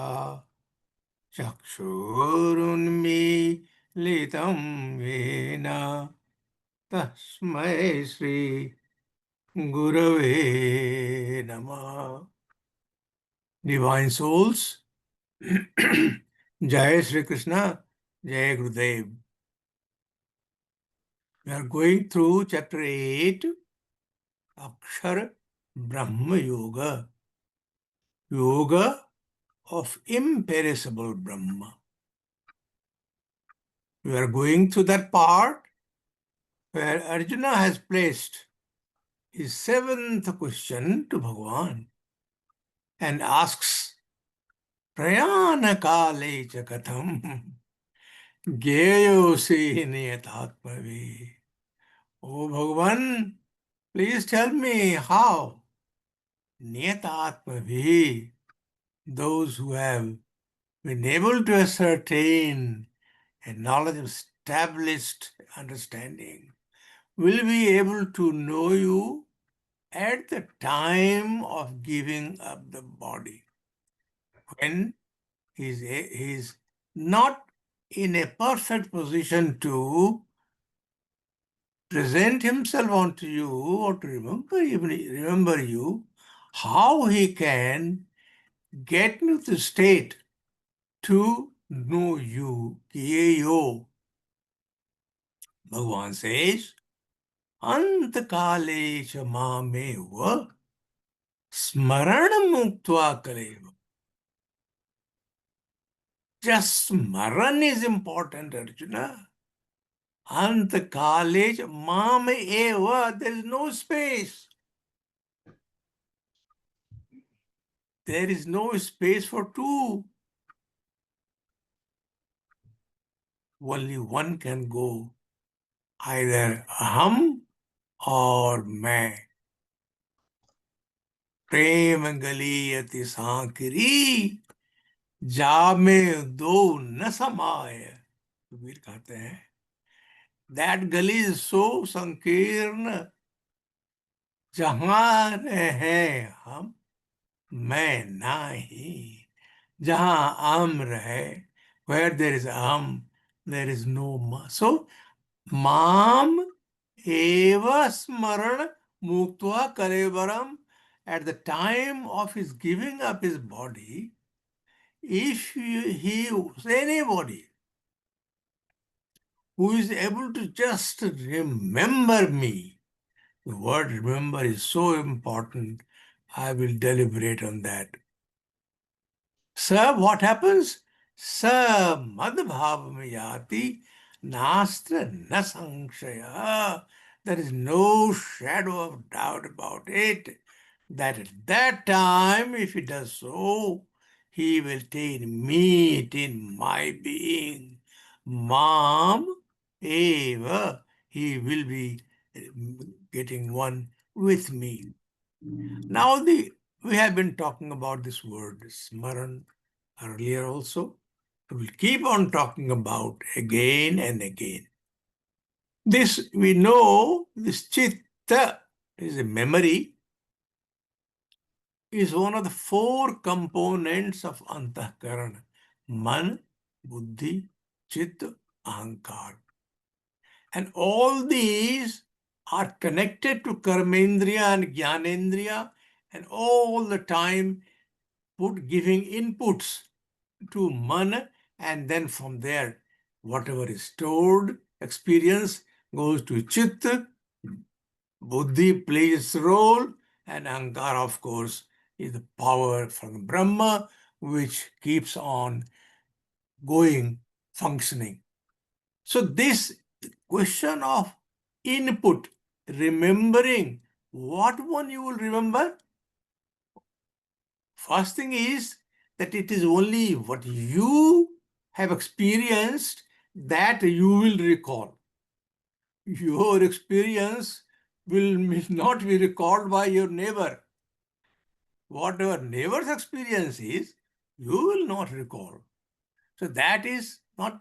चक्षुरुन्मीलितं येन तस्मै श्री गुरवे नमः. Divine souls, Jai Shri Krishna, Jai Gurudev. We are going through chapter 8, Akshar Brahma Yoga, Yoga of imperishable Brahma. We are going through that part where Arjuna has placed his 7th question to Bhagavan and asks, Prayana kale cha katham geyosi niyatatmavi. Oh Bhagavan, please tell me how niyatatmavi, those who have been able to ascertain a knowledge of established understanding, will be able to know you at the time of giving up the body, when he is not in a perfect position to present himself unto you or to remember you, how he can get into the state to know you. Kiyeyo. Bhagavan says, Antakale chamameva smarana muktva kaleva. Just smaran is important, Arjuna. Antakale chamameva, there is no space. There is no space for two. Only one can go, either aham or मैं. प्रेम गलीयति सांकरी जा में दो न समाय. कबीर कहते हैं, that gully is so संकीर्ण, जहां रहे हम मैं नाही. जहां am रहे, where there is am, there is no ma. So mam eva smaran muktva kalevaram. At the time of his giving up his body, if anybody who is able to just remember me, the word remember is so important, I will deliberate on that. Sir, what happens? Sir, madbhavam yati nastra na samshaya. There is no shadow of doubt about it. that at that time, if he does so, he will take meat in my being. Mam eva, he will be getting one with me. Now we have been talking about this word smaran earlier also. We'll keep on talking about again and again. This we know, this chitta is a memory, is one of the four components of antahkarana: man, buddhi, chitta, ahankar. And all these are connected to karmendriya and jnanendriya, and all the time giving inputs to man, and then from there, whatever is stored, experience goes to chitta, buddhi plays its role, and ahankara, of course, is the power from Brahma, which keeps on going, functioning. So this question of input, remembering, what one you will remember? First thing is that it is only what you have experienced that you will recall. Your experience will not be recalled by your neighbor. Whatever neighbor's experience is, you will not recall. So that is not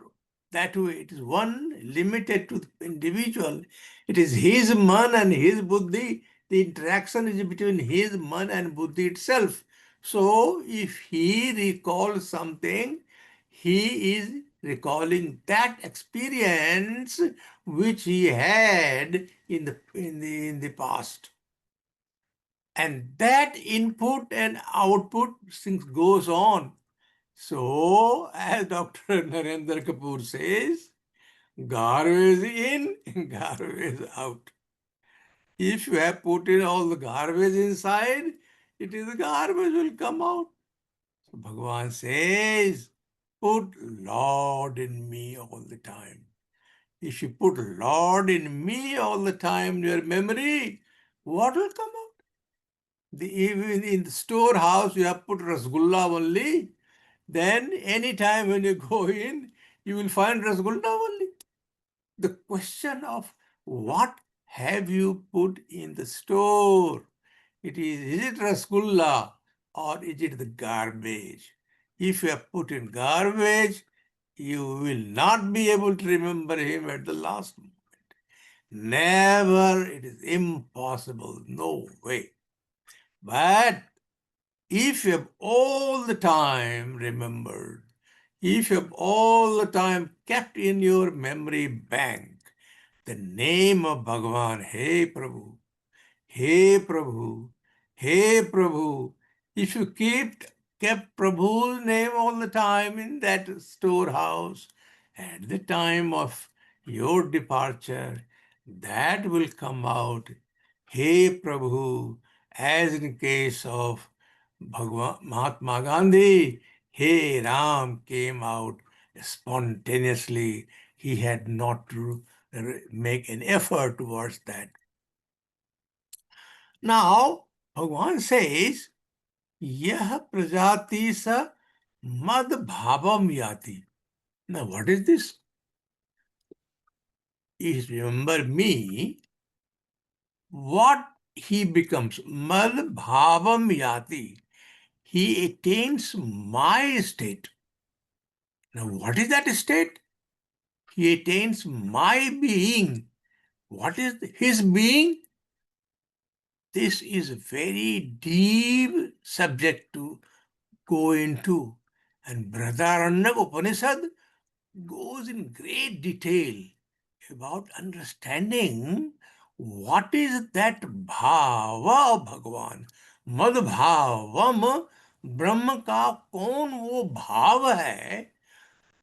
that way. It is one limited to the individual. It is his man and his buddhi. The interaction is between his man and buddhi itself. So if he recalls something, he is recalling that experience which he had in the past. And that input and output things goes on. So, as Dr. Narendra Kapoor says, garbage in, garbage out. If you have put in all the garbage inside, it is the garbage will come out. So Bhagavan says, put Lord in me all the time. If you put Lord in me all the time in your memory, what will come out? Even in the storehouse, you have put Rasgulla only. Then anytime when you go in, you will find Rasgulla only. The question of what have you put in the store? Is it Rasgulla or is it the garbage? If you have put in garbage, you will not be able to remember him at the last moment. Never, it is impossible, no way. But if you have all the time remembered, if you have all the time kept in your memory bank the name of Bhagavan, Hey Prabhu, Hey Prabhu, Hey Prabhu, if you kept Prabhu's name all the time in that storehouse, at the time of your departure, that will come out, Hey Prabhu, as in case of Mahatma Gandhi, Hey Ram came out spontaneously. He had not to make an effort towards that. Now, Bhagavan says, Yah prajati sa mad bhavam yati. Now, what is this? Is remember me, what he becomes, mad bhavam yati. He attains my state. Now, what is that state? He attains my being. What is his being? This is a very deep subject to go into. And Brihadaranyaka Upanishad goes in great detail about understanding what is that bhava of Bhagavan. Mad bhavam, ब्रह्म का कौन वो भाव है,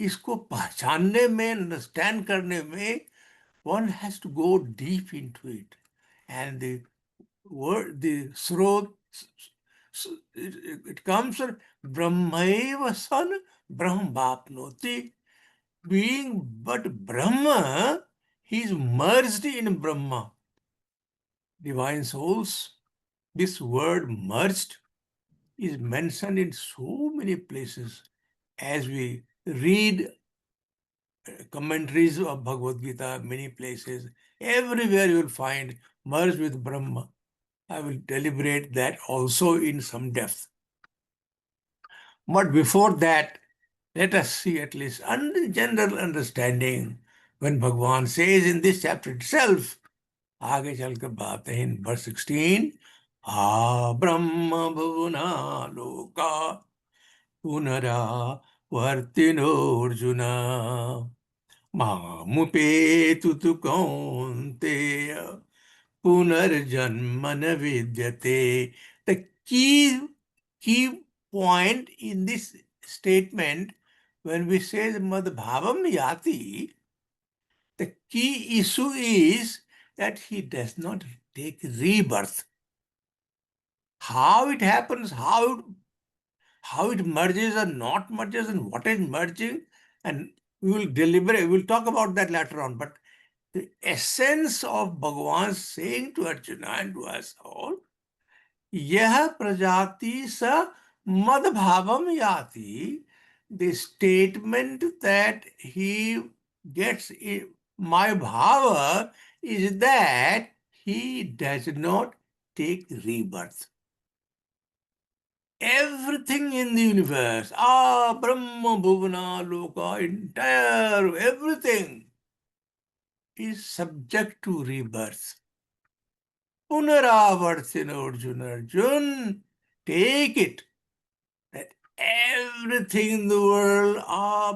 इसको पहचानने में, understand करने में, one has to go deep into it. And the word, the srot, it comes from Brahmaiva san Brahmapnoti. Being but Brahma, he is merged in Brahma. Divine souls, this word merged is mentioned in so many places. As we read commentaries of Bhagavad Gita, many places, everywhere you will find merged with Brahma. I will deliberate that also in some depth. But before that, let us see at least general understanding when Bhagavan says in this chapter itself, आगे चलकर बात है in verse 16, ब्रह्म भुवना लोका पुनरा वर्तिनोर्जुन मामुपेतु तु कौन्तेय पुनर्जन्म न विद्यते. The key point in this statement, when we say madbhavam yati, the key issue is that he does not take rebirth. How it happens, how it merges or not merges, and what is merging, and we will deliberate, we will talk about that later on. But the essence of Bhagavan saying to Arjuna and to us all, यह प्रजाति स madbhavam yati, the statement that he gets my bhava is that he does not take rebirth. Everything in the universe, Brahma, Bhuvana, Loka, entire everything is subject to rebirth. Punaravartina Arjun, take it that everything in the world,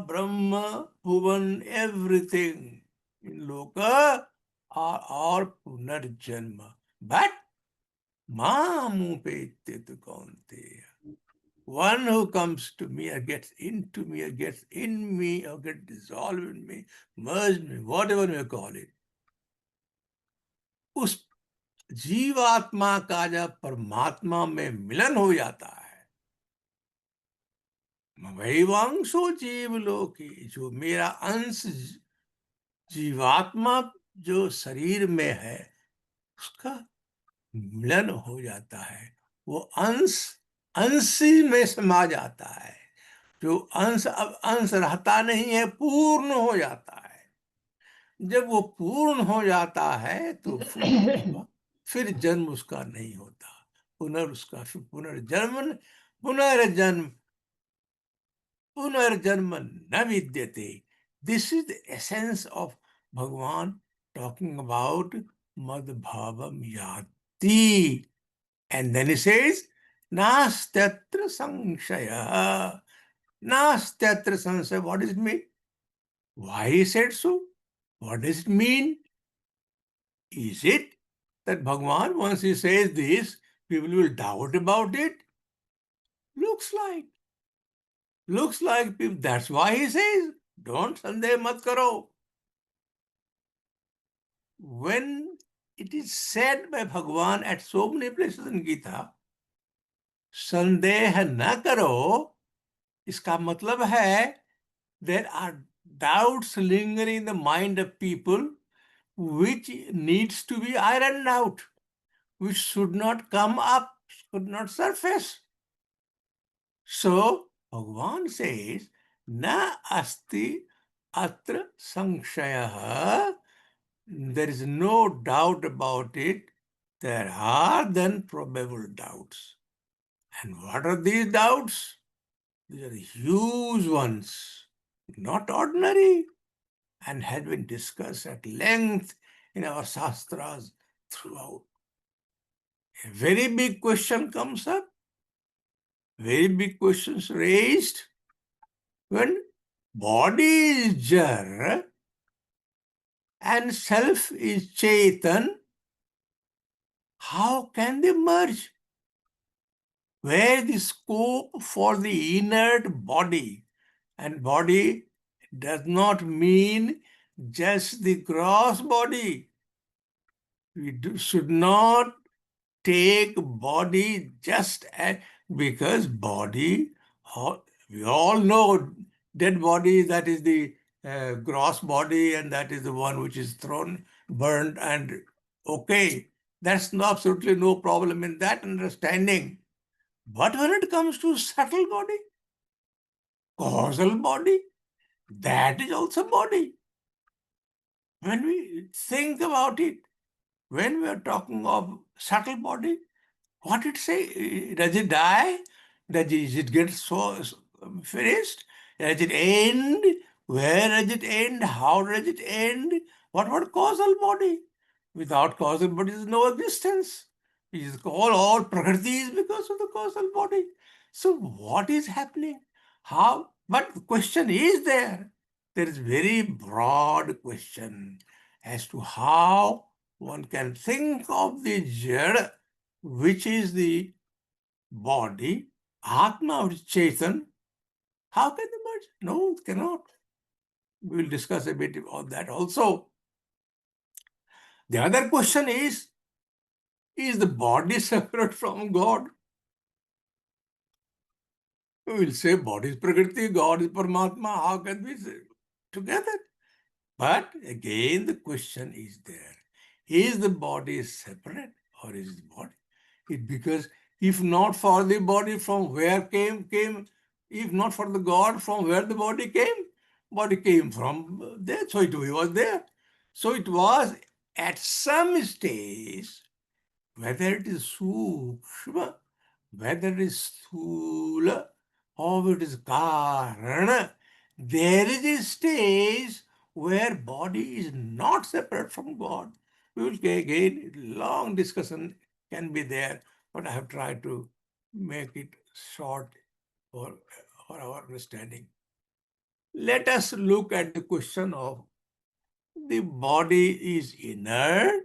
Brahma, Bhuvan, everything in Loka are all Punarjanma. But Mamupetya Kaunteya, one who comes to me or gets into me or gets in me or gets dissolved in me, merged me, whatever you call it, उस जीवात्मा का जब परमात्मा में मिलन हो जाता है, वैवांशो जीवलोकी, जो मेरा अंश जीवात्मा जो शरीर में है उसका मिलन हो जाता है, वो अंशी में समा जाता है, जो अंश अब अंश रहता नहीं है, पूर्ण हो जाता है. जब वो पूर्ण हो जाता है तो फिर जन्म उसका नहीं होता, पुनर्जन्म न विद्यते. This is the essence of Bhagavan talking about madbhavam yati. And then he says, nastyatra samshaya. Nastyatra samshaya. What does it mean? Why he said so? What does it mean? Is it that Bhagavan, once he says this, people will doubt about it? Looks like people, that's why he says, don't sandeh mat karo. When it is said by Bhagavan at so many places in Gita, sandeh na karo, iska matlab hai, there are doubts lingering in the mind of people which needs to be ironed out, which should not come up, should not surface. So Bhagavan says, na asti atra samshayah. There is no doubt about it. There are then probable doubts. And what are these doubts? These are huge ones, not ordinary, and had been discussed at length in our Shastras throughout. A very big question comes up, very big questions raised. When body is jar and self is Chaitan, how can they merge? Where the scope for the inert body, and body does not mean just the gross body. We should not take body just as, because body, we all know dead body, that is the gross body, and that is the one which is thrown, burned, and okay. That's absolutely no problem in that understanding. But when it comes to subtle body, causal body, that is also body. When we think about it, when we are talking of subtle body, what it say? Does it die? Is it get so finished? Does it end? Where does it end? How does it end? What about causal body? Without causal body, there is no existence. It is all Prakriti is because of the causal body. So what is happening? How? But the question is there. There is very broad question as to how one can think of the Jada, which is the body, Atma or Chetan. How can they merge? No, it cannot. We will discuss a bit about that also. The other question is the body separate from God? We will say body is Prakriti, God is Paramatma. How can we say together? But again, the question is there. Is the body separate or is the body? Because if not for the body, from where came, if not for the God, from where the body came from there. So it was there. So it was at some stage, whether it is Sukshma, whether it is Sthula, or it is Karana, there is a stage where body is not separate from God. We will again, long discussion can be there, but I have tried to make it short for our understanding. Let us look at the question of the body is inert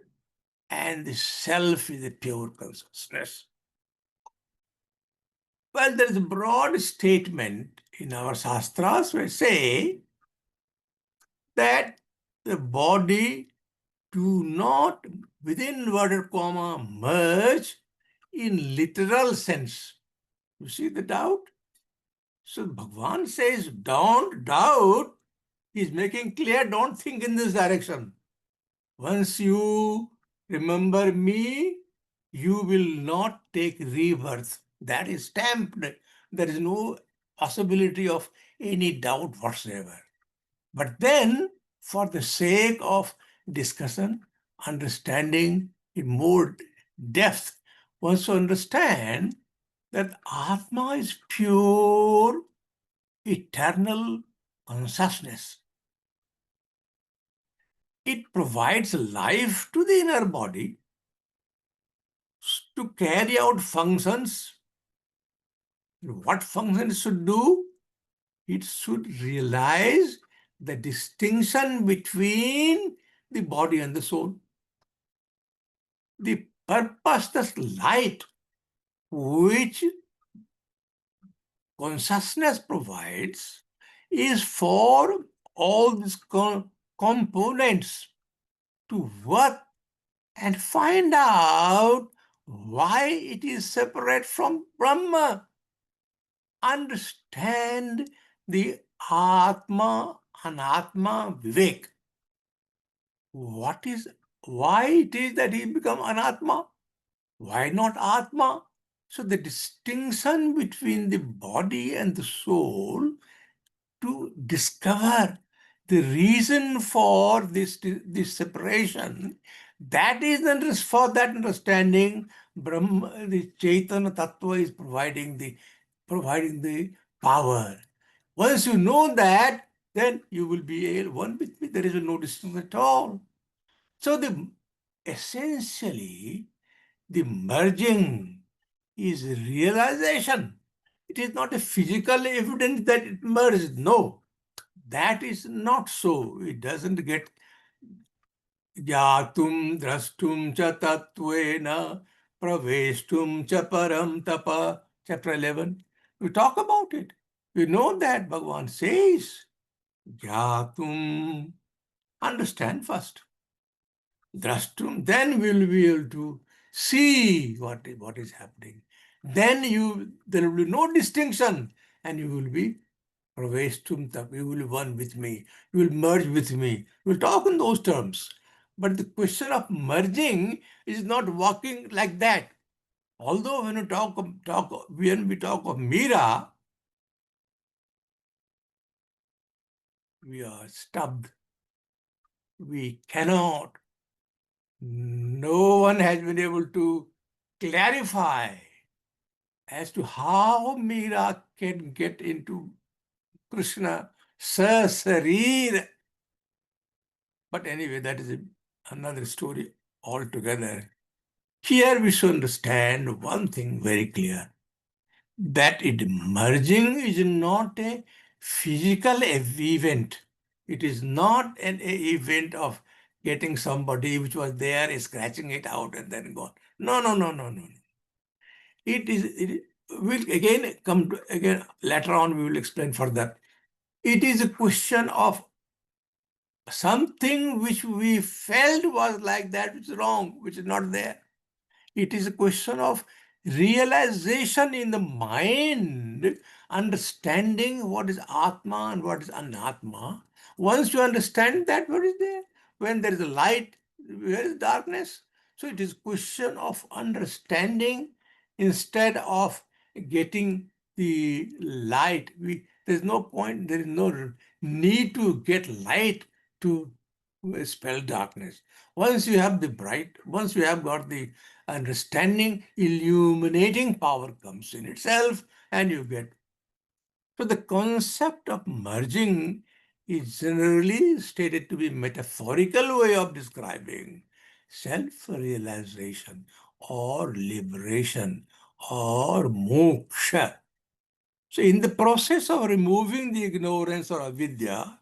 and the self is a pure consciousness. Well, there is a broad statement in our Shastras where say that the body do not, within inverted comma, merge in literal sense. You see the doubt? So Bhagavan says, don't doubt. He's making clear, don't think in this direction. Once you remember me, you will not take rebirth. That is stamped. There is no possibility of any doubt whatsoever. But then, for the sake of discussion, understanding in more depth, one should understand that Atma is pure, eternal consciousness. It provides life to the inner body to carry out functions. What function it should do? It should realize the distinction between the body and the soul. The purpose, the light which consciousness provides is for all these components to work and find out why it is separate from Brahma. Understand the Atma, Anatma, Vivek. Why it is that he become Anatma? Why not Atma? So the distinction between the body and the soul, to discover the reason for this separation, that is for that understanding, Brahma, the Chaitanya Tattva is providing the power. Once you know that, then you will be one with me. There is no distance at all. So essentially, the merging is realization. It is not a physical evidence that it merged. No, that is not so. It doesn't get Jyatum drashtum cha tattvena praveshtum cha param tapa. Chapter 11. We talk about it. We know that Bhagavan says, Jyatum. Understand first. Drashtum. Then we will be able to see what is happening. Then there will be no distinction, and you will be praveshtum tap. You will be one with me. You will merge with me. We will talk in those terms. But the question of merging is not working like that. Although when we talk of Mira, we are stubbed. We cannot. No one has been able to clarify as to how Mira can get into Krishna Sasarir. But anyway, that is another story altogether. Here we should understand one thing very clear, that merging is not a physical event. It is not an event of getting somebody which was there, scratching it out and then gone. No. It will again come to, again later on we will explain further. It is a question of something which we felt was like that, which is wrong, which is not there. It is a question of realization in the mind, understanding what is Atma and what is Anatma. Once you understand that, what is there? When there is a light, where is darkness? So it is question of understanding instead of getting the light. There's no point, there is no need to get light to spell darkness. Once you have once you have got the understanding, illuminating power comes in itself and you get. So the concept of merging is generally stated to be metaphorical way of describing self-realization or liberation or moksha. So in the process of removing the ignorance or avidya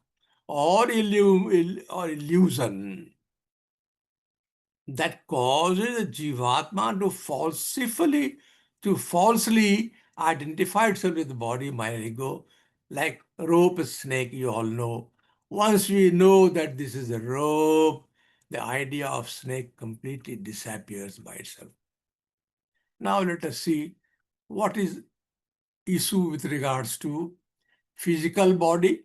or illusion, that causes the Jivatma to falsely identify itself with the body, mind, ego, like rope, snake, you all know. Once we know that this is a rope, the idea of snake completely disappears by itself. Now let us see what is issue with regards to physical body.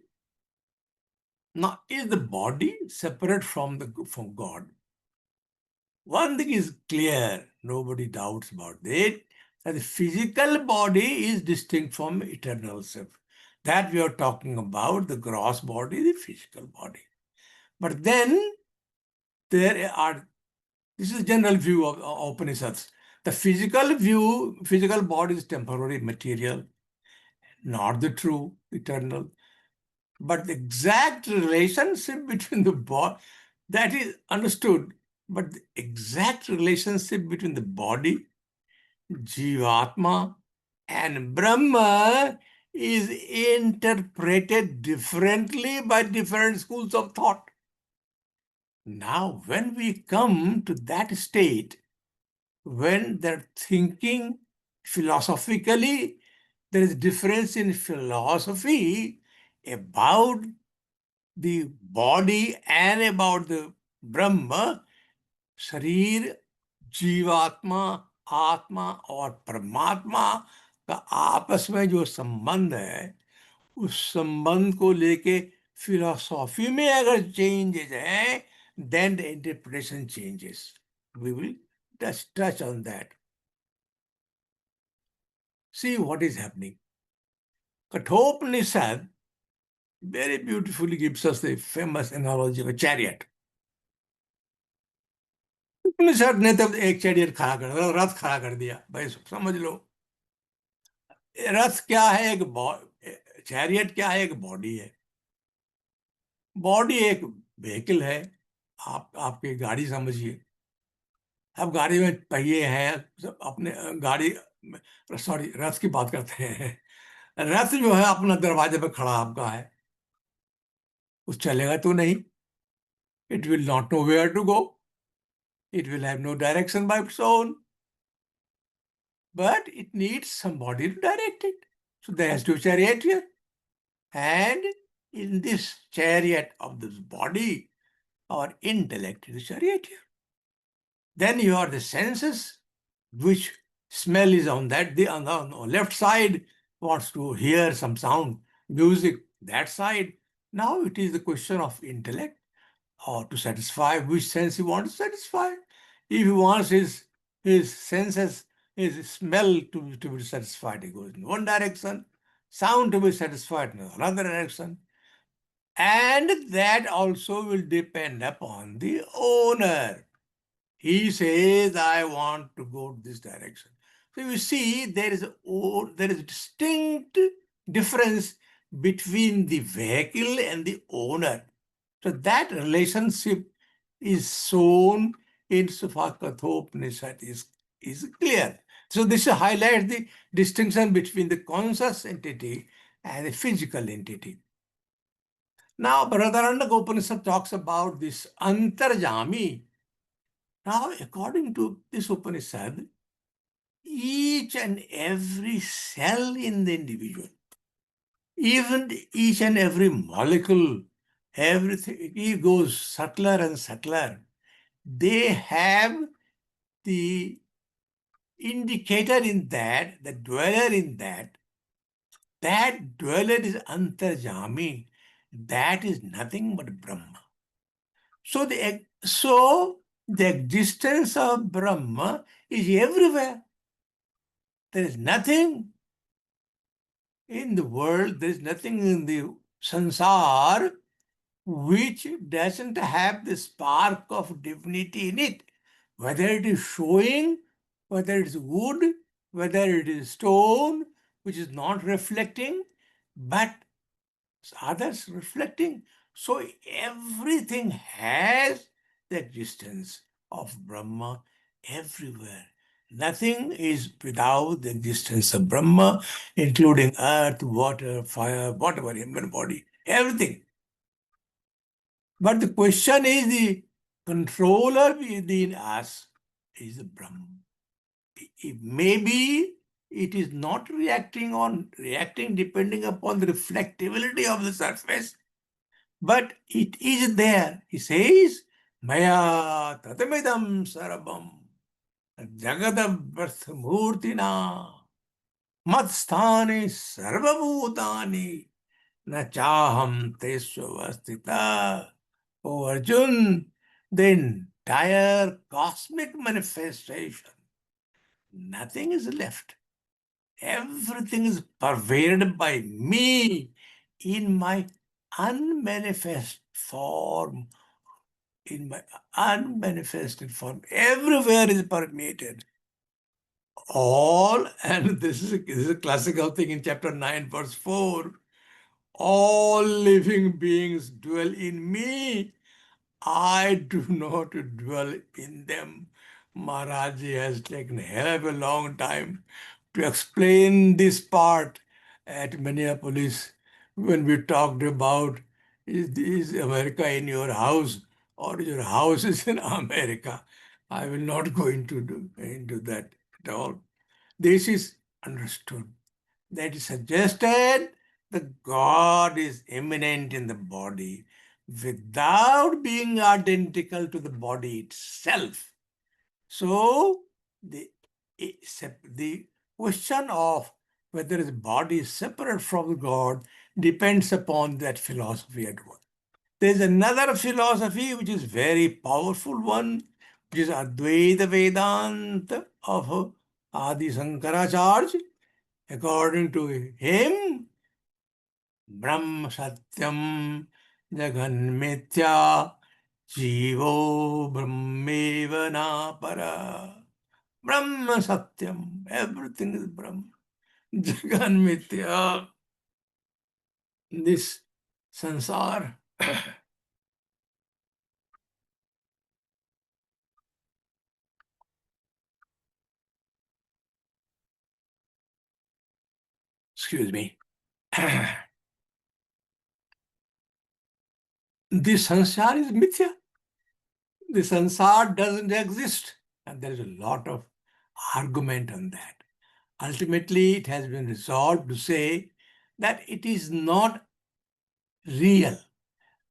Now, is the body separate from God? One thing is clear, nobody doubts about it, that the physical body is distinct from eternal self. That we are talking about, the gross body, the physical body. But then this is general view of Upanishads. The physical body is temporary, material, not the true, eternal. But the exact relationship between the body, that is understood. But the exact relationship between the body, Jivatma, and Brahma is interpreted differently by different schools of thought. Now, when we come to that state, when they're thinking philosophically, there is difference in philosophy about the body and about the Brahma, शरीर, जीवात्मा, आत्मा और परमात्मा का आपस में जो संबंध है, उस संबंध को लेके फिलॉसफी में अगर चेंजेस हैं, then the interpretation changes. We will just touch on that. See what is happening. Kathopanishad very beautifully gives us the famous analogy of a chariot. उपनिषद ने तब एक चैरियट खड़ा कर दिया, रथ खड़ा कर दिया। भाई समझ लो, रथ क्या है, एक चैरियट क्या है, एक बॉडी है। बॉडी एक व्हीकल है, आपकी गाड़ी समझिए। अब गाड़ी में पहिए हैं, अपने गाड़ी सॉरी रथ की बात करते हैं। रथ जो है अपना दरवाजे पे खड़ा आपका है, उस चलेगा तो नहीं, it will not know where to go, it will have no direction by its own, but it needs somebody to direct it. So there has to be a charioteer, and in this chariot of this body, our intellect is a charioteer. Then you are the senses, which smell is on that, on the left side wants to hear some sound, music, that side. Now it is the question of intellect. or to satisfy which sense he wants to satisfy. If he wants his senses, his smell to be satisfied, he goes in one direction, sound to be satisfied in another direction. And that also will depend upon the owner. He says, I want to go to this direction. So you see, there is a distinct difference between the vehicle and the owner. So that relationship is shown in Sufakathopanishad is clear. So this highlights the distinction between the conscious entity and the physical entity. Now, Brihadaranyaka Upanishad talks about this Antarjami. Now, according to this Upanishad, each and every cell in the individual, even each and every molecule, everything, it goes subtler and subtler. They have the indicator in that, the dweller in that dweller is Antarjami. That is nothing but Brahma. So the existence of Brahma is everywhere. There is nothing in the world, there is nothing in the sansar which doesn't have the spark of divinity in it. Whether it is showing, whether it is wood, whether it is stone, which is not reflecting, but others reflecting. So everything has the existence of Brahma everywhere. Nothing is without the existence of Brahma, including earth, water, fire, whatever, human body, everything. But the question is, the controller within us is the Brahma. Maybe it is not reacting depending upon the reflectivity of the surface, but it is there. He says, Maya tatamidam sarabam jagadabharthamurtina matsthani sarvabhutani na chaham tesvavastita. Oh Arjun, the entire cosmic manifestation, nothing is left. Everything is pervaded by me in my unmanifest form. In my unmanifested form, everywhere is permeated. All, and this is a classical thing in chapter 9, verse 4. All living beings dwell in me. I do not dwell in them. Maharaji has taken a hell of a long time to explain this part at Minneapolis when we talked about is America in your house or your house is in America. I will not go into that at all. This is understood. That is suggested that God is immanent in the body without being identical to the body itself. So the question of whether the body is separate from God depends upon that philosophy at work. There's another philosophy which is very powerful one, which is Advaita Vedanta of Adi Shankaracharya. According to him, Brahma Satyam Jagan Mithya Jivo Brahmeva na para. Brahma Satyam, everything is Brahma. Jagan Mithya, this sansar. Excuse me. This sansar is mithya. The sansar doesn't exist. And there is a lot of argument on that. Ultimately, it has been resolved to say that it is not real.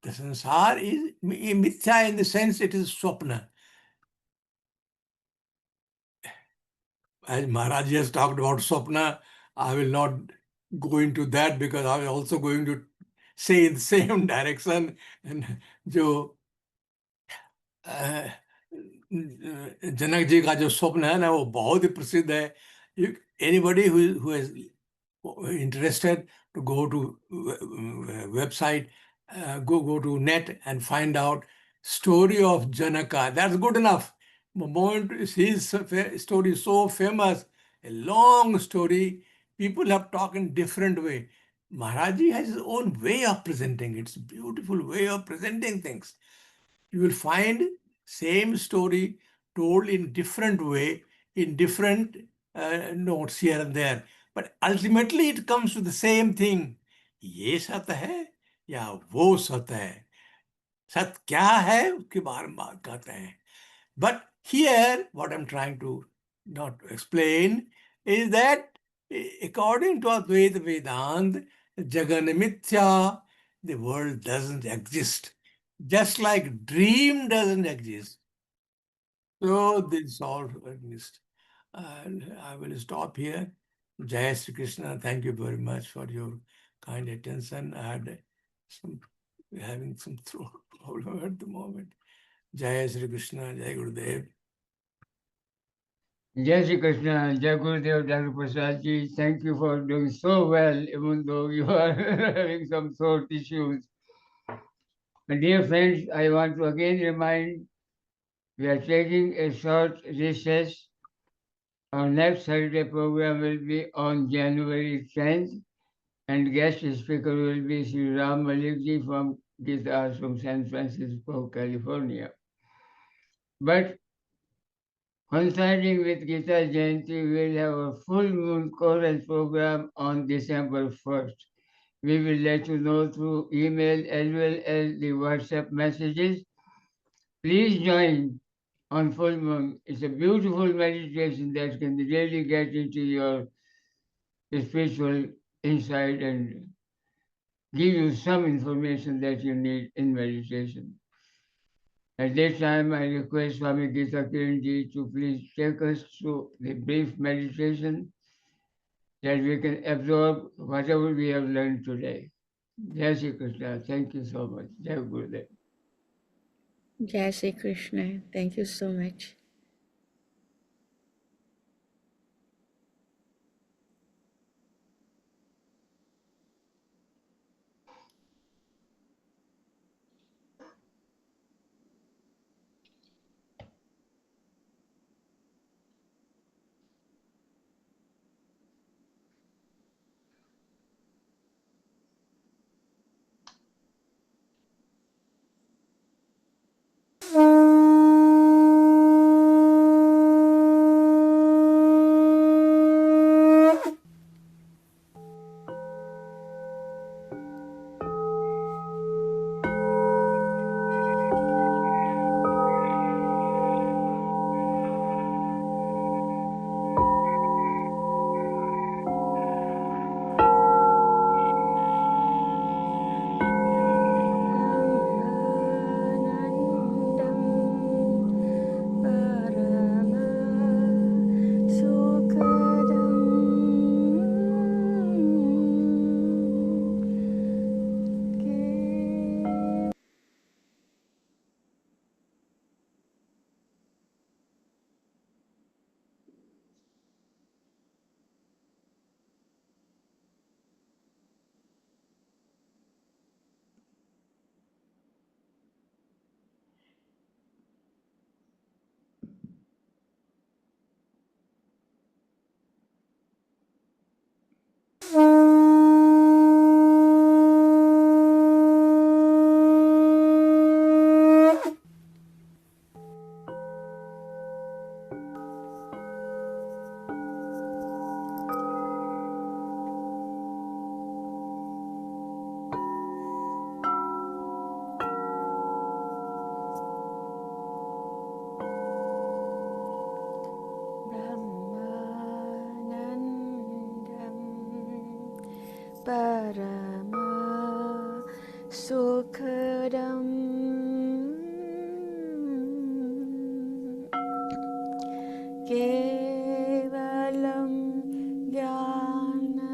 The sansar is mithya in the sense it is swapna. As Maharaj has talked about swapna, I will not go into that because I am also going to say in the same direction. And jo Janak ji का जो स्वप्न है ना वो बहुत ही प्रसिद्ध है. Anybody who is interested to go to website, go to net and find out story of Janaka. That's good enough. The moment his story is so famous, a long story, people have talked in different way. Maharaji has his own way of presenting. It's a beautiful way of presenting things. You will find same story told in different way, in different notes here and there. But ultimately it comes to the same thing. ये सत्य है या वो सत्य है? सत्य क्या है उसके बारे में बात करते हैं. But here what I'm trying to not explain is that according to Advaita Vedanta, Jagan Mithya, the world doesn't exist. Just like dream doesn't exist. So this all exist. And I will stop here. Jai Sri Krishna, thank you very much for your kind attention. I had having some throat problem at the moment. Jai Sri Krishna, Jai Gurudev. Jai Shri Krishna, Jai Gurudev, Dr. Prasad ji, thank you for doing so well, even though you are having some throat issues. My dear friends, I want to again remind, we are taking a short recess. Our next Saturday program will be on January 10th, and guest speaker will be Sri Ram Malik ji from Gita from San Francisco, California. But coinciding with Gita Jayanti, we will have a full moon chorus program on December 1st. We will let you know through email as well as the WhatsApp messages. Please join on full moon. It's a beautiful meditation that can really get into your spiritual insight and give you some information that you need in meditation. At this time, I request Swami Gita Kiran ji to please take us through the brief meditation that we can absorb whatever we have learned today. Jai Shri Krishna. Thank you so much. Jai Gurudev. Jai Shri Krishna. Thank you so much. Parama Sukhadam Kevalam Jnanamutim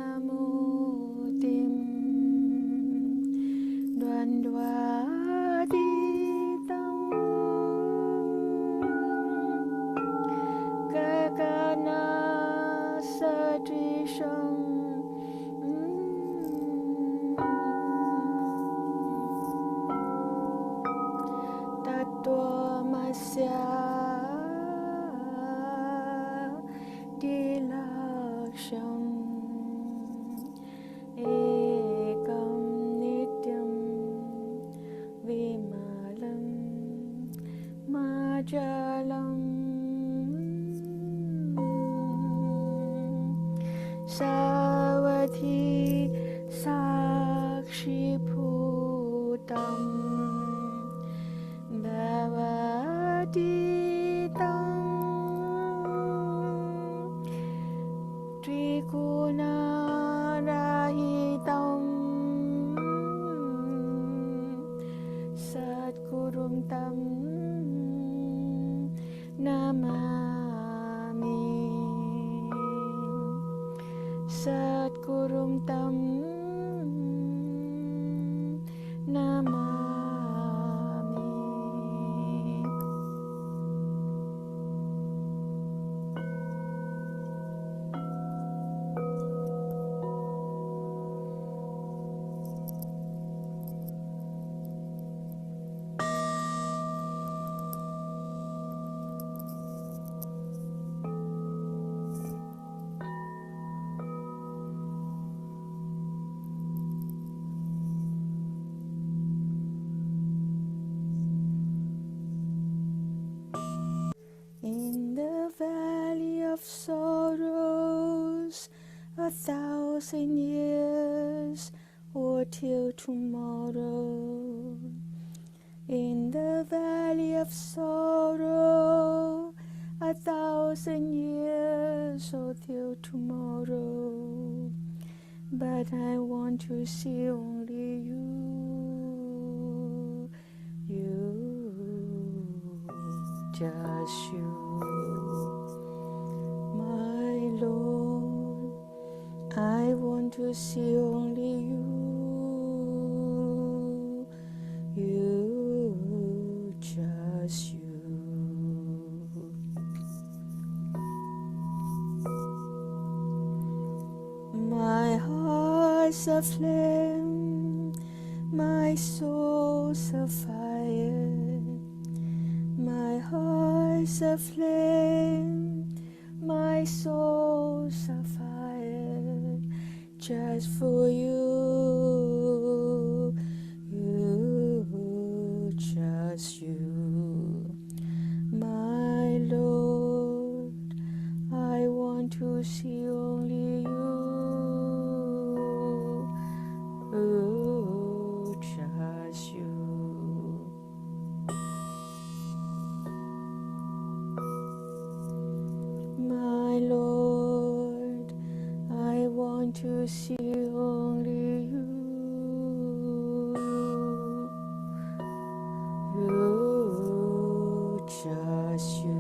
Dvandvaditam त्वमस्या दिलक्ष्यम् एकं नित्यं विमलं माजलम् सावधि साक्षिभूतं भवतीतं त्रिगुणरहितं सद्गुरुं तं नमामि सद्गुरुं तं Namami. In the valley of sorrows, 1,000 years or till tomorrow. In the valley of sorrow, 1,000 years or till tomorrow. But I want to see only you, just you, my Lord. I want to see only you, just you. My heart's a flame, my soul's a fire. My heart's a flame, my soul's a fire, just for you, just you, my Lord. I want to see only you, just you. My Lord, I want to see only you, just you.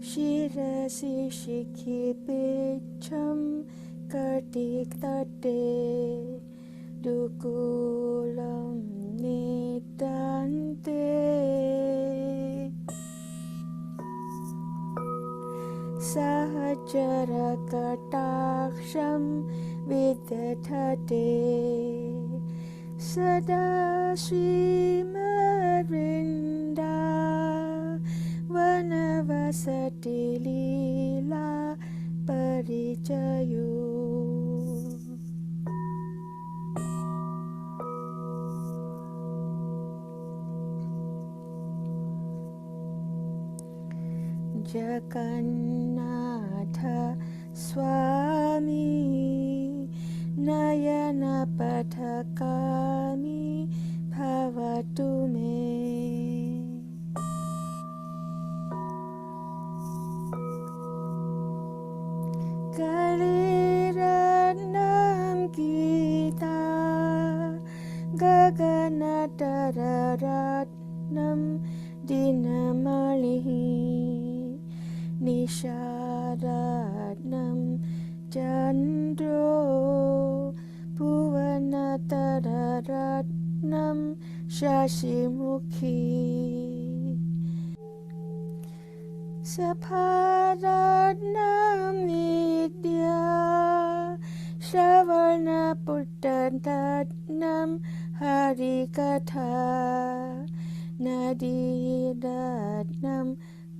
Shirasi shikipicham kartiktate dukulam nidante sahajara kataksham vidatate sada srimarinda vanavasati lila परिचयो Jagannath स्वामी नयन पथगामी भवतु मे कलिरत्नं गीता गगनतररत्नं दिनमणिः निशारत्नं चन्द्रो भुवनतररत्नं शशिमुखी सभारत्नं विद्या श्रवणपुटरत्नं हरिकथा नदीरत्नं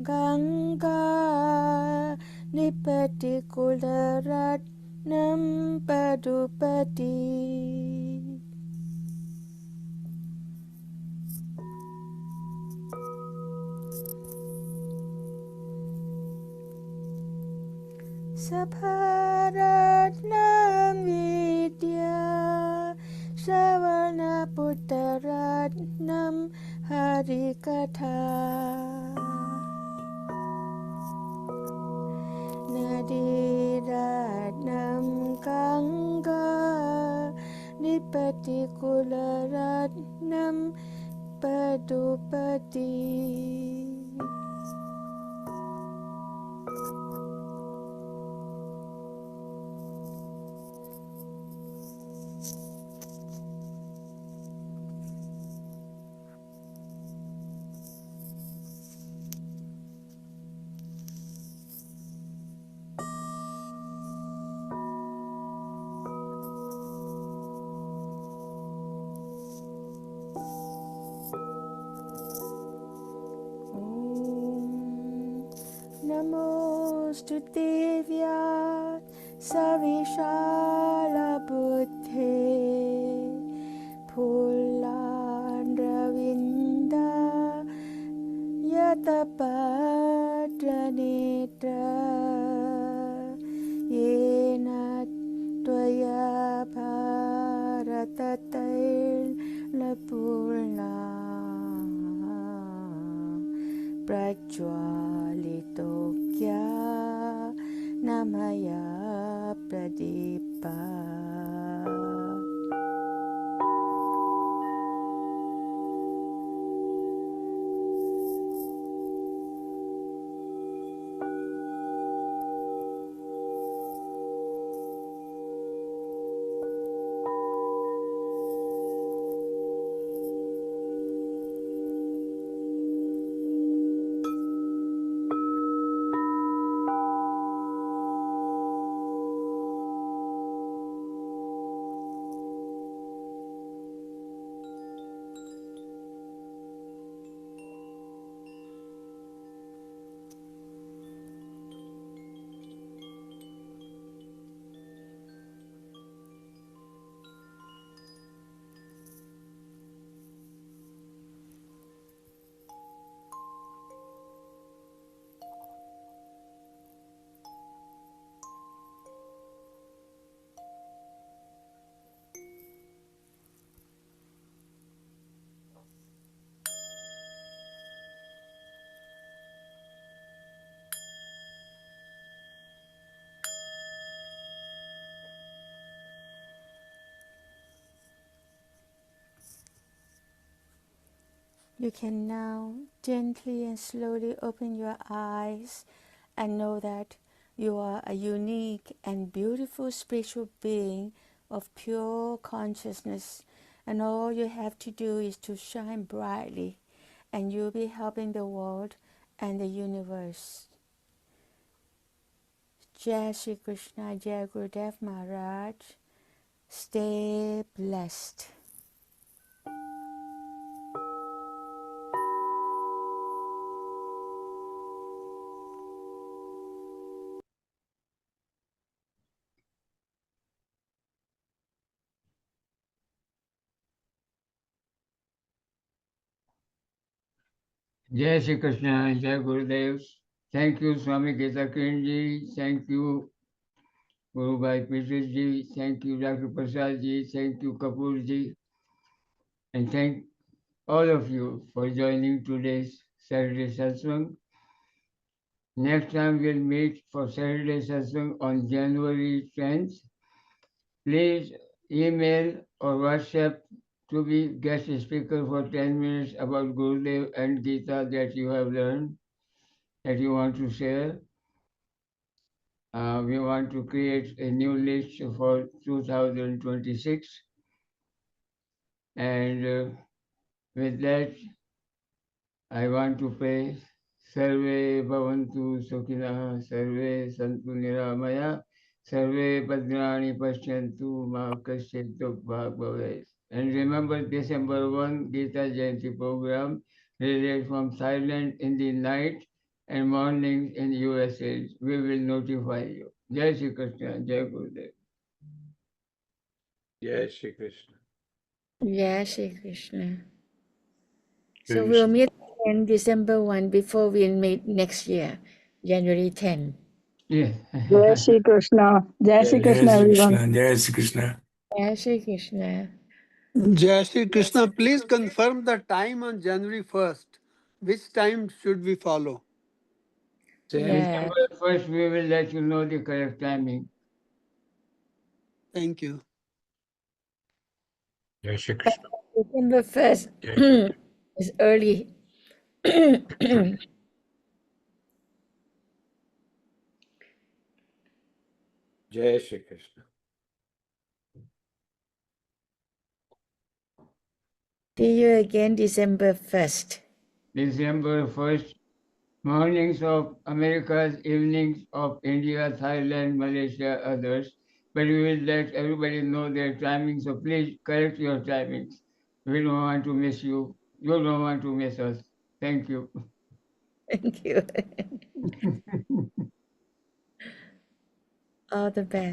गङ्गा निपतिकुलरत्नं पदुपति सभारत्नं विद्या श्रवणपुटरत्नं हरिकथा नदीरत्नं गङ्गा निपतिकुलरत्नं पदुपति नमोऽस्तु देव्या सविशालबुद्धे फुल्लाण्डविन्दा यतपत्रनेत्र येन त्वया भारततैलपूर्णा प्रज्वालितोऽज्ञा नमया Pradeepa You can now gently and slowly open your eyes and know that you are a unique and beautiful spiritual being of pure consciousness, and all you have to do is to shine brightly, and you'll be helping the world and the universe. Jai Shri Krishna, Jai Gurudev Maharaj. Stay blessed. Jai Shri Krishna, Jai Gurudev. Thank you, Swami Gita Ji. Thank you, Guru Bhai Peter Ji. Thank you, Dr. Prasad Ji. Thank you, Kapoor Ji. And thank all of you for joining today's Saturday Satsang. Next time we'll meet for Saturday Satsang on January 10th. Please email or WhatsApp to be guest speaker for 10 minutes about Gurudev and Gita that you have learned, that you want to share. We want to create a new list for 2026. And with that, I want to pray Sarve Bhavantu Sukhina, Sarve Santu Niramaya, Sarve Padrani Pashyantu Ma Kasyat Bhag Bhavet. And remember December 1 Gita Jayanti program related from Thailand in the night and mornings in USA. We will notify you. Jai Shri Krishna, Jai Gurudev. Jai Shri Krishna. Jai Shri Krishna. So we'll meet again December 1 before we meet next year, January 10. Yeah. Jai Shri Krishna. Jai Shri Jai Krishna, Shri everyone. Krishna, Jai Shri Krishna. Jai Shri Krishna. Jai Shri Krishna, please confirm the time on January 1st. Which time should we follow? Yeah. December 1st, we will let you know the correct timing. Thank you. Jai Shri Krishna. December 1st is early. Jai Shri Krishna. See you again December 1st. December 1st, mornings of Americas, evenings of India, Thailand, Malaysia, others. But we will let everybody know their timings, so please correct your timings. We don't want to miss you. You don't want to miss us. Thank you. Thank you. All the best.